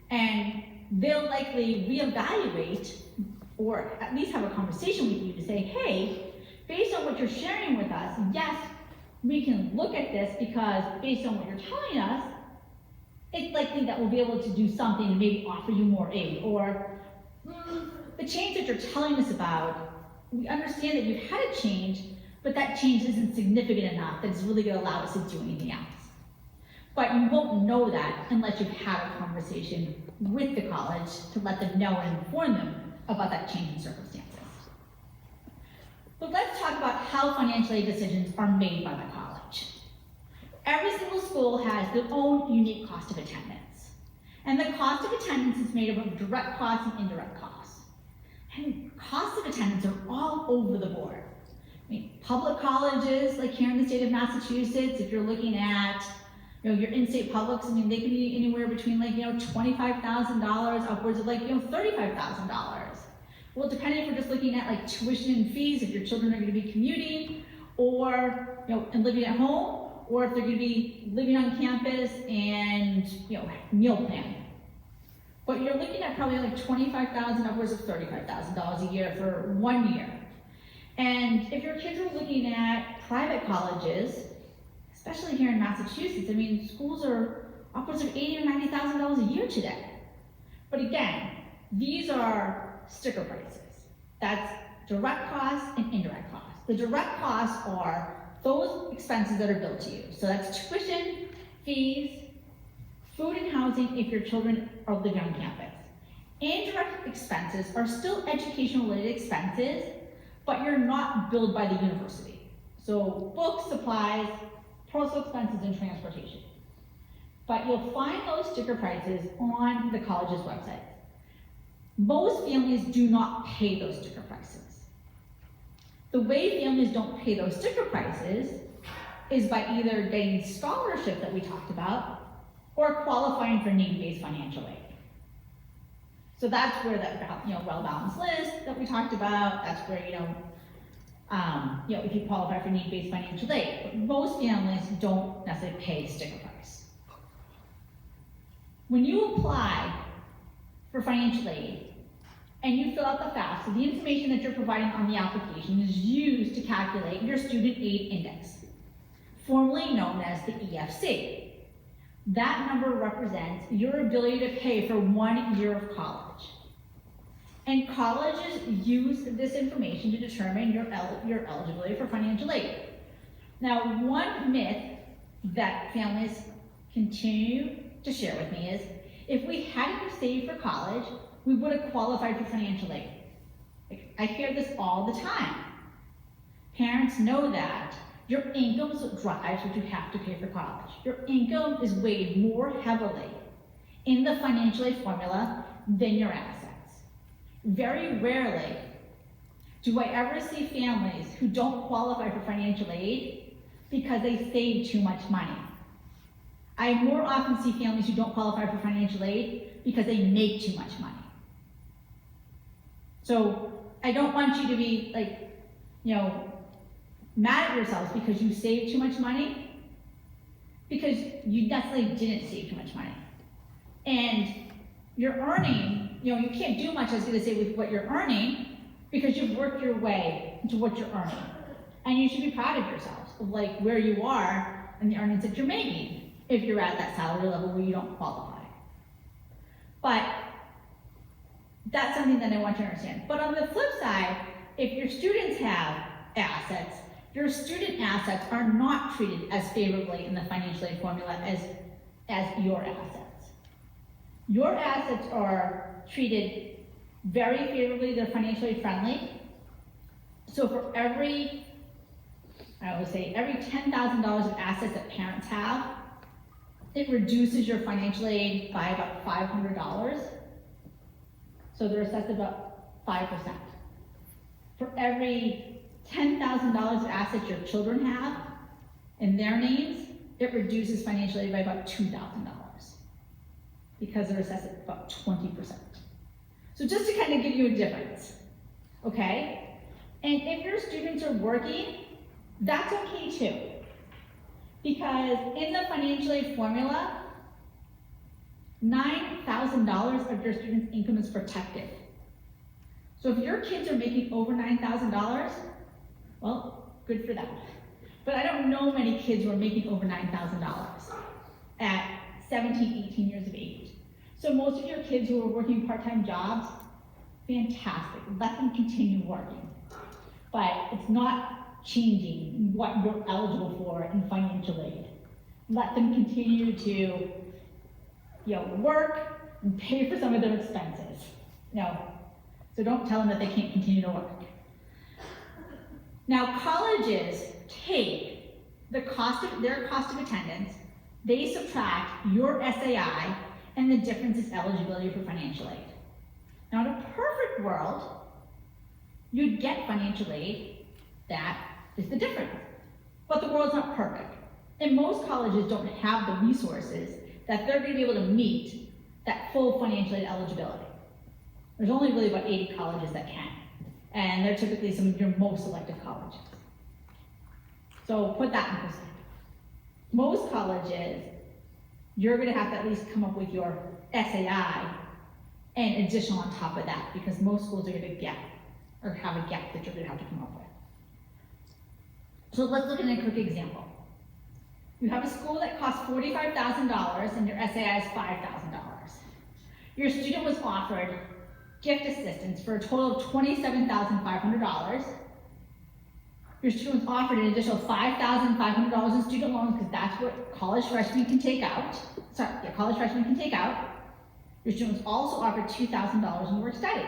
And they'll likely reevaluate, or at least have a conversation with you to say, hey, based on what you're sharing with us, yes, we can look at this because based on what you're telling us, it's likely that we'll be able to do something and maybe offer you more aid. Or the change that you're telling us about, we understand that you've had a change, but that change isn't significant enough that it's really going to allow us to do anything else. But you won't know that unless you've had a conversation with the college to let them know and inform them about that change in circumstances. But let's talk about how financial aid decisions are made by the college. Every single school has their own unique cost of attendance. And the cost of attendance is made up of direct costs and indirect costs. And costs of attendance are all over the board. I mean, public colleges, like here in the state of Massachusetts, if you're looking at your in-state publics, I mean, they can be anywhere between $25,000 upwards of $35,000. Well, depending if we're just looking at tuition and fees, if your children are going to be commuting or and living at home, or if they're going to be living on campus and meal planning. But you're looking at probably $25,000 upwards of $35,000 a year for 1 year. And if your kids are looking at private colleges, especially here in Massachusetts, I mean, schools are upwards of $80,000 or $90,000 a year today. But again, these are sticker prices. That's direct costs and indirect costs. The direct costs are those expenses that are billed to you. So that's tuition, fees, food and housing if your children are living on campus. Indirect expenses are still education-related expenses, but you're not billed by the university. So books, supplies, personal expenses, and transportation. But you'll find those sticker prices on the college's website. Most families do not pay those sticker prices. The way families don't pay those sticker prices is by either getting scholarship that we talked about or qualifying for need-based financial aid. So that's where that well-balanced list that we talked about, that's where if you qualify for need-based financial aid. But most families don't necessarily pay the sticker price. When you apply for financial aid and you fill out the FAFSA, the information that you're providing on the application is used to calculate your Student Aid Index, formerly known as the EFC. That number represents your ability to pay for 1 year of college. And colleges use this information to determine your eligibility for financial aid. Now, one myth that families continue to share with me is, if we hadn't saved for college, we would have qualified for financial aid. I hear this all the time. Parents know that your income is what drives what you have to pay for college. Your income is weighed more heavily in the financial aid formula than your assets. Very rarely do I ever see families who don't qualify for financial aid because they save too much money. I more often see families who don't qualify for financial aid because they make too much money. So I don't want you to be mad at yourselves because you saved too much money, because you definitely didn't save too much money. And you're earning, you can't do much, I was going to say, with what you're earning, because you've worked your way to what you're earning. And you should be proud of yourselves, of where you are and the earnings that you're making, if you're at that salary level where you don't qualify. But that's something that I want you to understand. But on the flip side, if your students have assets, your student assets are not treated as favorably in the financial aid formula as your assets. Your assets are treated very favorably, they're financially aid friendly. So for every $10,000 of assets that parents have, it reduces your financial aid by about $500. So they're assessed about 5%. For every $10,000 of assets your children have in their names, it reduces financial aid by about $2,000 because they're assessed at about 20%. So just to kind of give you a difference, okay? And if your students are working, that's okay too. Because in the financial aid formula, $9,000 of your student's income is protected. So if your kids are making over $9,000, well, good for them. But I don't know many kids who are making over $9,000 at 17, 18 years of age. So most of your kids who are working part-time jobs, fantastic, let them continue working. But it's not changing what you're eligible for in financial aid. Let them continue to work and pay for some of their expenses. So don't tell them that they can't continue to work. Now, colleges take their cost of attendance, they subtract your SAI, and the difference is eligibility for financial aid. Now, in a perfect world, you'd get financial aid, that is the difference. But the world's not perfect. And most colleges don't have the resources that they're going to be able to meet that full financial aid eligibility. There's only really about 80 colleges that can. And they're typically some of your most selective colleges. So put that in perspective. Most colleges, you're going to have to at least come up with your SAI and additional on top of that, because most schools are going to get or have a gap that you're going to have to come up with. So let's look at a quick example. You have a school that costs $45,000 and your SAI is $5,000. Your student was offered gift assistance for a total of $27,500. Your student was offered an additional $5,500 in student loans, because that's what college freshmen can take out. College freshmen can take out. Your student was also offered $2,000 in work study.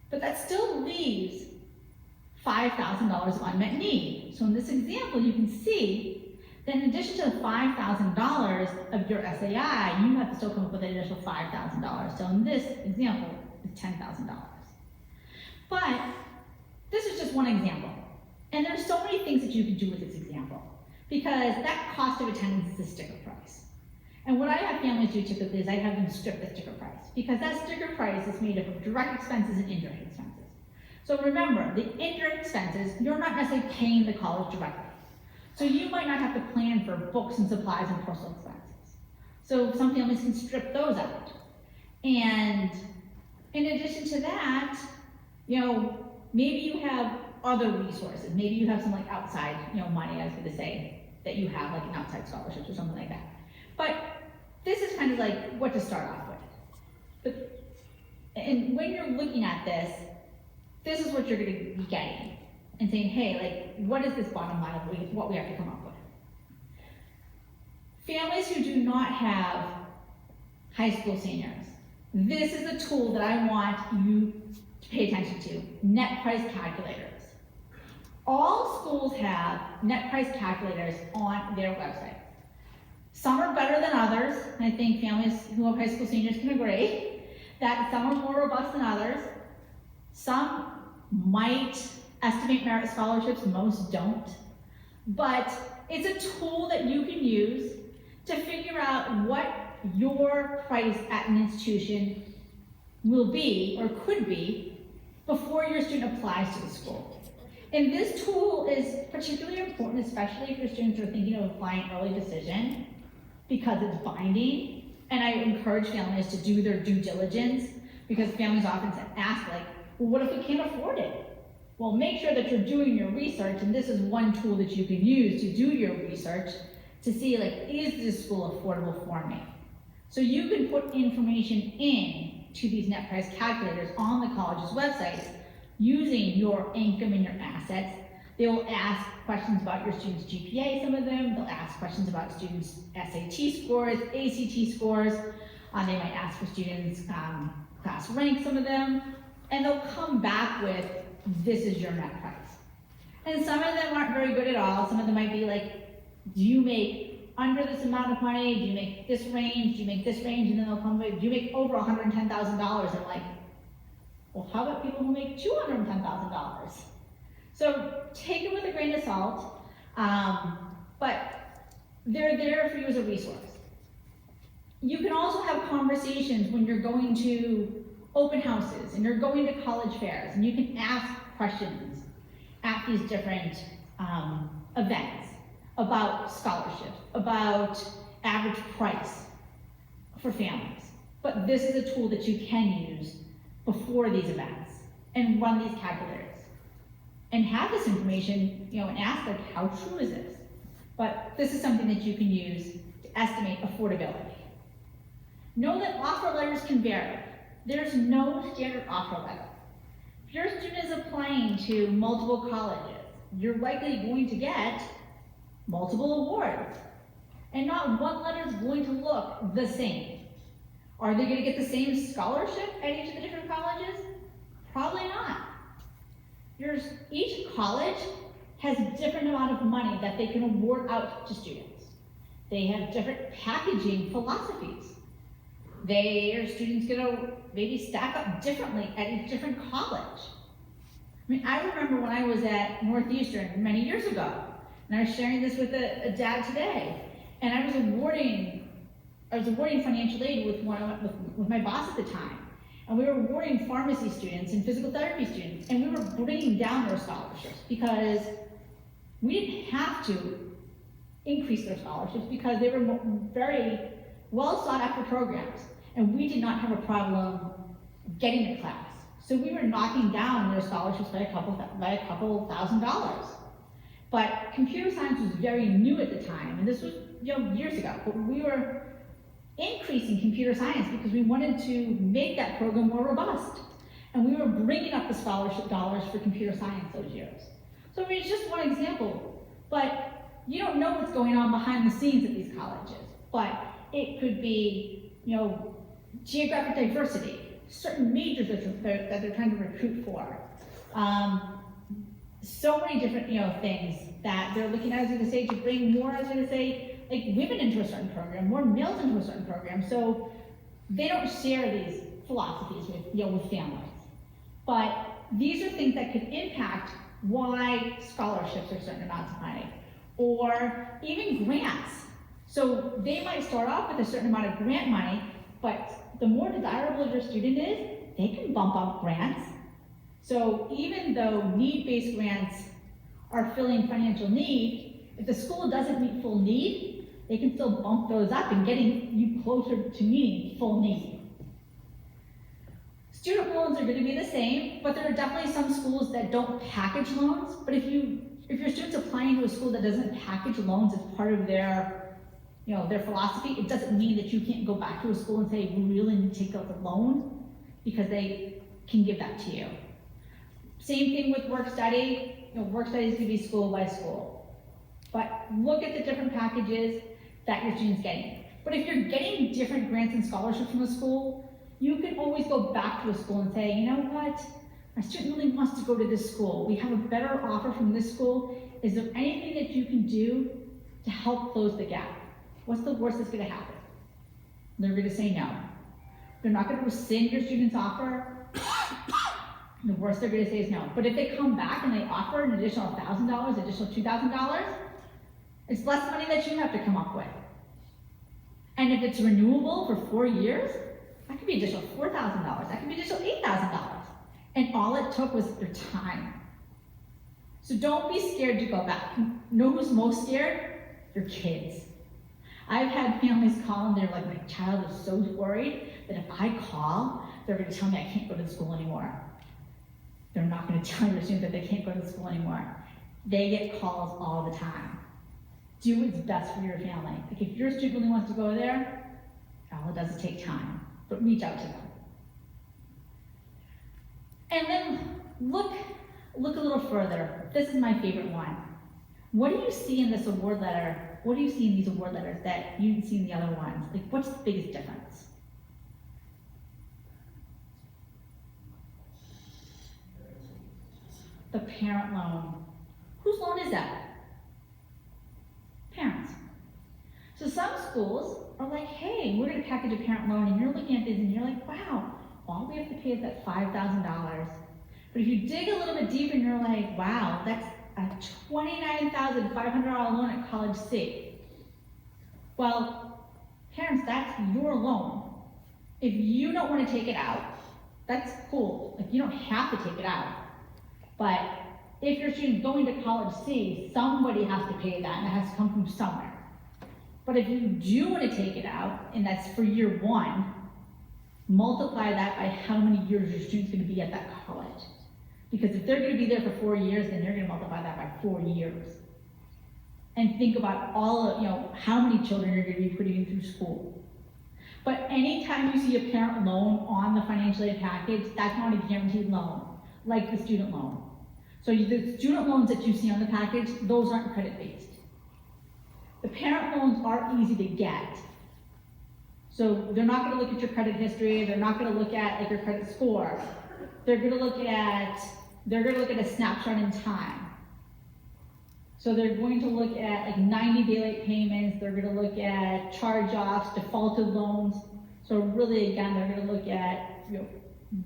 But that still leaves $5,000 of unmet need. So in this example, you can see that in addition to the $5,000 of your SAI, you have to still come up with an additional $5,000. So in this example, it's $10,000. But this is just one example. And there's so many things that you can do with this example, because that cost of attendance is a sticker price. And what I have families do typically is I have them strip the sticker price, because that sticker price is made up of direct expenses and indirect expenses. So remember, the indirect expenses, you're not necessarily paying the college directly. So you might not have to plan for books and supplies and personal expenses. So some families can strip those out. And in addition to that, maybe you have other resources. Maybe you have some outside, money, I was gonna say, that you have an outside scholarships or something like that. But this is kind of what to start off with. And when you're looking at this is what you're gonna be getting and saying, hey, what is this bottom line of what we have to come up with? Families who do not have high school seniors, this is a tool that I want you to pay attention to, net price calculators. All schools have net price calculators on their website. Some are better than others, and I think families who have high school seniors can agree that some are more robust than others. Some might estimate merit scholarships, most don't. But it's a tool that you can use to figure out what your price at an institution will be or could be before your student applies to the school. And this tool is particularly important, especially if your students are thinking of applying early decision, because it's binding. And I encourage families to do their due diligence, because families often ask well, what if we can't afford it? Well, make sure that you're doing your research, and this is one tool that you can use to do your research to see is this school affordable for me? So you can put information in to these net price calculators on the college's websites using your income and your assets. They will ask questions about your students' GPA, some of them. They'll ask questions about students' SAT scores, ACT scores. They might ask for students' class rank, some of them. And they'll come back with, this is your net price. And some of them aren't very good at all. Some of them might be do you make under this amount of money? Do you make this range? Do you make this range? And then they'll come with, do you make over $110,000? And well, how about people who make $210,000? So take it with a grain of salt, but they're there for you as a resource. You can also have conversations when you're going to open houses and you're going to college fairs and you can ask questions at these different events about scholarships, about average price for families. But this is a tool that you can use before these events and run these calculators and have this information, and ask like, how true is this? But this is something that you can use to estimate affordability. Know that offer letters can vary. There's no standard offer letter. If your student is applying to multiple colleges, you're likely going to get multiple awards. And not one letter is going to look the same. Are they going to get the same scholarship at each of the different colleges? Probably not. Each college has a different amount of money that they can award out to students. They have different packaging philosophies. Their students going to maybe stack up differently at each different college. I remember when I was at Northeastern many years ago, and I was sharing this with a dad today, and I was awarding financial aid with my boss at the time. And we were awarding pharmacy students and physical therapy students, and we were bringing down their scholarships because we didn't have to increase their scholarships because they were very well sought after programs, and we did not have a problem getting to class. So we were knocking down their scholarships by a couple $1,000s. But computer science was very new at the time, and this was years ago, but we were increasing computer science because we wanted to make that program more robust. And we were bringing up the scholarship dollars for computer science those years. So it's just one example, but you don't know what's going on behind the scenes at these colleges. But it could be, geographic diversity, certain majors that they're trying to recruit for. So many different, things that they're looking at, to bring more, like women into a certain program, more males into a certain program. So they don't share these philosophies with families. But these are things that could impact why scholarships are certain amounts of money, or even grants. So they might start off with a certain amount of grant money, but the more desirable your student is, they can bump up grants. So even though need-based grants are filling financial need, if the school doesn't meet full need, they can still bump those up and getting you closer to meeting full need. Student loans are going to be the same, but there are definitely some schools that don't package loans. But if your student's applying to a school that doesn't package loans as part of their philosophy, it doesn't mean that you can't go back to a school and say, we really need to take out the loan, because they can give that to you. Same thing with work study. Work study is going to be school by school. But look at the different packages that your student's getting. But if you're getting different grants and scholarships from a school, you can always go back to a school and say, you know what, my student really wants to go to this school. We have a better offer from this school. Is there anything that you can do to help close the gap? What's the worst that's going to happen? They're going to say no. They're not going to rescind your student's offer. The worst they're going to say is no. But if they come back and they offer an additional $1,000, additional $2,000, it's less money that you have to come up with. And if it's renewable for 4 years, that could be additional $4,000. That could be additional $8,000. And all it took was your time. So don't be scared to go back. Know who's most scared? Your kids. I've had families call and they're like, my child is so worried that if I call, they're going to tell me I can't go to the school anymore. They're not going to tell your student that they can't go to the school anymore. They get calls all the time. Do what's best for your family. Like if your student really wants to go there, all it does is take time, but reach out to them. And then look a little further. This is my favorite one. What do you see in this award letter? What do you see in these award letters that you didn't see in the other ones? Like, what's the biggest difference? The parent loan. Whose loan is that? Parents. So some schools are like, hey, we're going to package a parent loan, and you're looking at this and you're like, wow, all we have to pay is that $5,000. But if you dig a little bit deeper and you're like, wow, that's a $29,500 loan at College C. Well, parents, that's your loan. If you don't want to take it out, that's cool. Like, you don't have to take it out. But if your student's going to college C, somebody has to pay that, and it has to come from somewhere. But if you do want to take it out, and that's for year 1, multiply that by how many years your student's going to be at that college. Because if they're going to be there for 4 years, then you're going to multiply that by 4 years. And think about all of, how many children you're going to be putting through school. But anytime you see a parent loan on the financial aid package, that's not a guaranteed loan, like the student loan. So the student loans that you see on the package, those aren't credit-based. The parent loans are easy to get. So they're not going to look at your credit history. They're not going to look at your credit score. They're going to look at a snapshot in time. So they're going to look at 90-day late payments. They're going to look at charge-offs, defaulted loans. So really, again, they're going to look at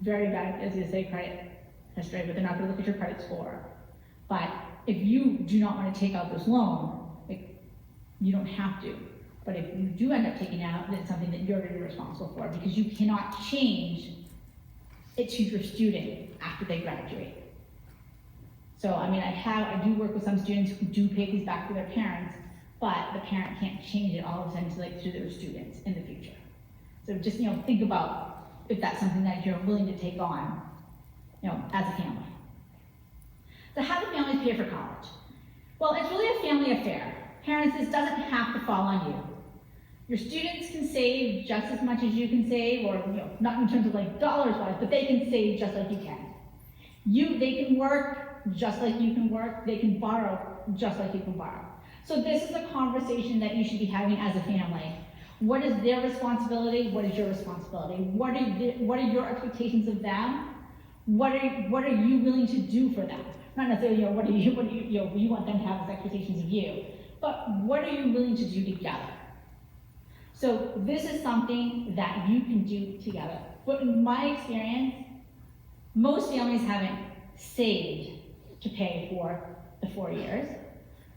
very bad, as you say, credit history, but they're not going to look at your credit score. But if you do not want to take out this loan, you don't have to. But if you do end up taking out, then it's something that you're going to be responsible for, because you cannot change it to your student after they graduate. So, I do work with some students who do pay these back to their parents, but the parent can't change it all of a sudden to their students in the future. So just, think about if that's something that you're willing to take on, as a family. So how do families pay for college? Well, it's really a family affair. Parents, this doesn't have to fall on you. Your students can save just as much as you can save, or not in terms of dollars-wise, but they can save just like you can. They can work just like you can work. They can borrow just like you can borrow. So this is a conversation that you should be having as a family. What is their responsibility? What is your responsibility? What are your expectations of them? What are you willing to do for them? Not necessarily, what do you want them to have as expectations of you, but what are you willing to do together? So this is something that you can do together. But in my experience, most families haven't saved to pay for the 4 years.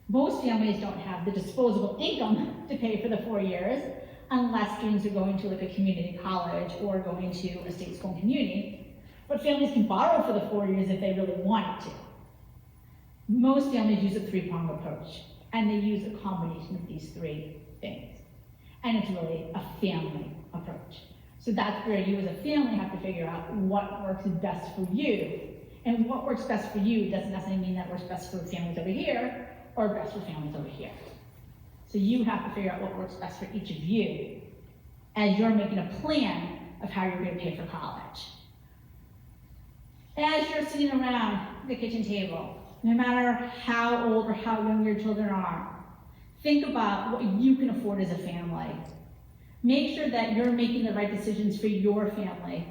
Most families don't have the disposable income to pay for the 4 years, unless students are going to a community college or going to a state school and community. But families can borrow for the 4 years if they really wanted to. Most families use a 3-pronged approach, and they use a combination of these 3 things. And it's really a family approach. So that's where you as a family have to figure out what works best for you. And what works best for you doesn't necessarily mean that works best for families over here or best for families over here. So you have to figure out what works best for each of you as you're making a plan of how you're going to pay for college. As you're sitting around the kitchen table, no matter how old or how young your children are, think about what you can afford as a family. Make sure that you're making the right decisions for your family.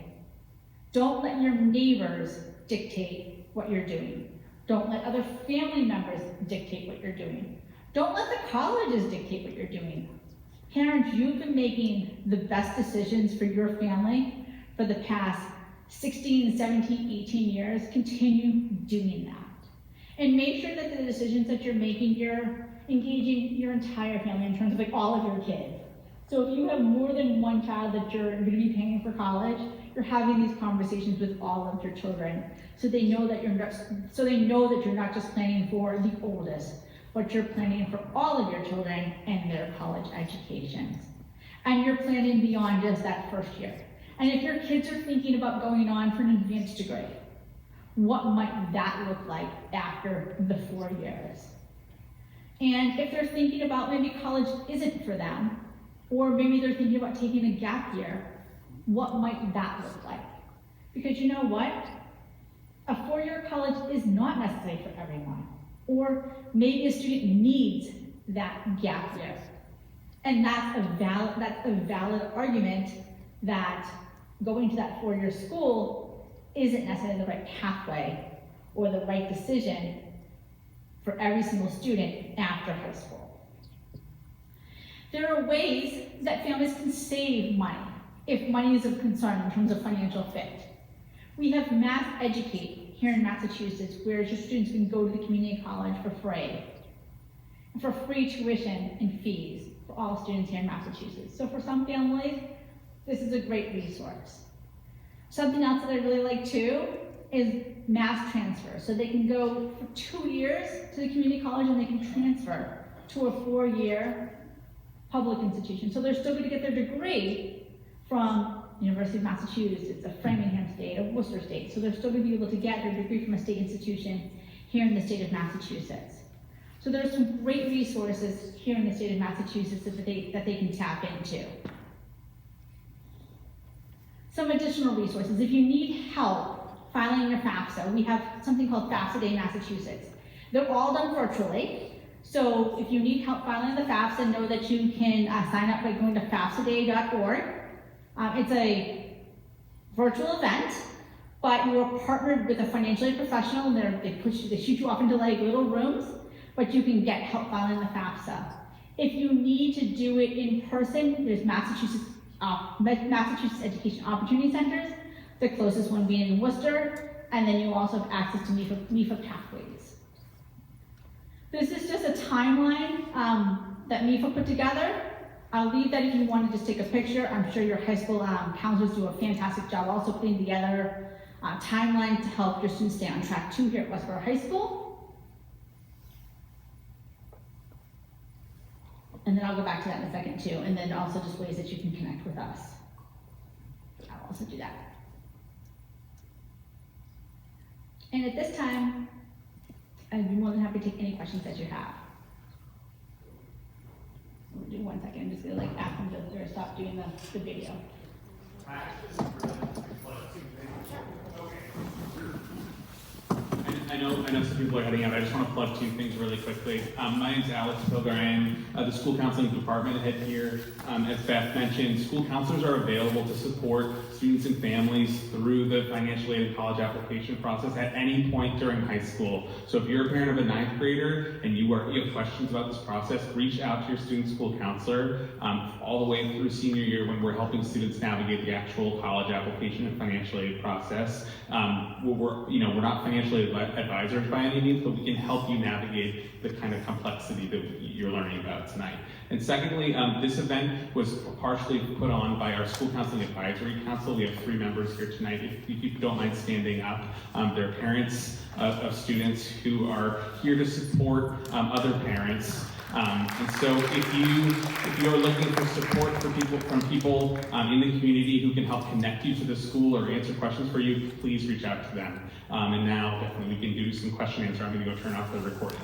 Don't let your neighbors dictate what you're doing. Don't let other family members dictate what you're doing. Don't let the colleges dictate what you're doing. Parents, you've been making the best decisions for your family for the past 16, 17, 18 years. Continue doing that. And make sure that the decisions that you're making, you're engaging your entire family in terms of all of your kids. So if you have more than one child that you're going to be paying for college, you're having these conversations with all of your children, so they know that you're not just planning for the oldest, but you're planning for all of your children and their college educations. And you're planning beyond just that first year. And if your kids are thinking about going on for an advanced degree, what might that look like after the 4 years? And if they're thinking about maybe college isn't for them, or maybe they're thinking about taking a gap year, what might that look like? Because you know what? A 4-year college is not necessary for everyone. Or maybe a student needs that gap year. And that's a valid argument that going to that 4-year school isn't necessarily the right pathway or the right decision for every single student after high school. There are ways that families can save money if money is of concern in terms of financial fit. We have Math Educate here in Massachusetts, where your students can go to the community college for free tuition and fees for all students here in Massachusetts. So for some families, this is a great resource. Something else that I really like too is mass transfer. So they can go for 2 years to the community college and they can transfer to a 4-year public institution. So they're still going to get their degree from University of Massachusetts, a Framingham State, a Worcester State. So they're still going to be able to get their degree from a state institution here in the state of Massachusetts. So there's some great resources here in the state of Massachusetts that they can tap into. Some additional resources. If you need help filing your FAFSA, we have something called FAFSA Day Massachusetts. They're all done virtually. So if you need help filing the FAFSA, know that you can sign up by going to fafsaday.org. It's a virtual event, but you are partnered with a financial aid professional, and they shoot you off into like little rooms, but you can get help filing the FAFSA. If you need to do it in person, there's Massachusetts Education Opportunity Centers, the closest one being in Worcester, and then you also have access to MEFA pathways. This is just a timeline that MEFA put together. I'll leave that if you want to just take a picture. I'm sure your high school counselors do a fantastic job also putting together a timeline to help your students stay on track too here at Westborough High School. And then I'll go back to that in a second too, and then also just ways that you can connect with us. I'll also do that. And at this time, I'd be more than happy to take any questions that you have. We'll do 1 second. I'm just gonna ask them to stop doing the video. I know some people are heading out. I just want to plug 2 things really quickly. My name's Alex Pilger. I am the school counseling department head here. As Beth mentioned, school counselors are available to support students and families through the financial aid and college application process at any point during high school. So if you're a parent of a 9th grader and you have questions about this process, reach out to your student school counselor all the way through senior year when we're helping students navigate the actual college application and financial aid process. We're not financial aid advisors by any means, but we can help you navigate the kind of complexity that you're learning about tonight. And secondly, this event was partially put on by our School Counseling Advisory Council. We have 3 members here tonight. If you don't mind standing up, they're parents of students who are here to support other parents. And so if you're looking for support from people in the community who can help connect you to the school or answer questions for you, please reach out to them. And now definitely we can do some question answer. I'm going to go turn off the recording.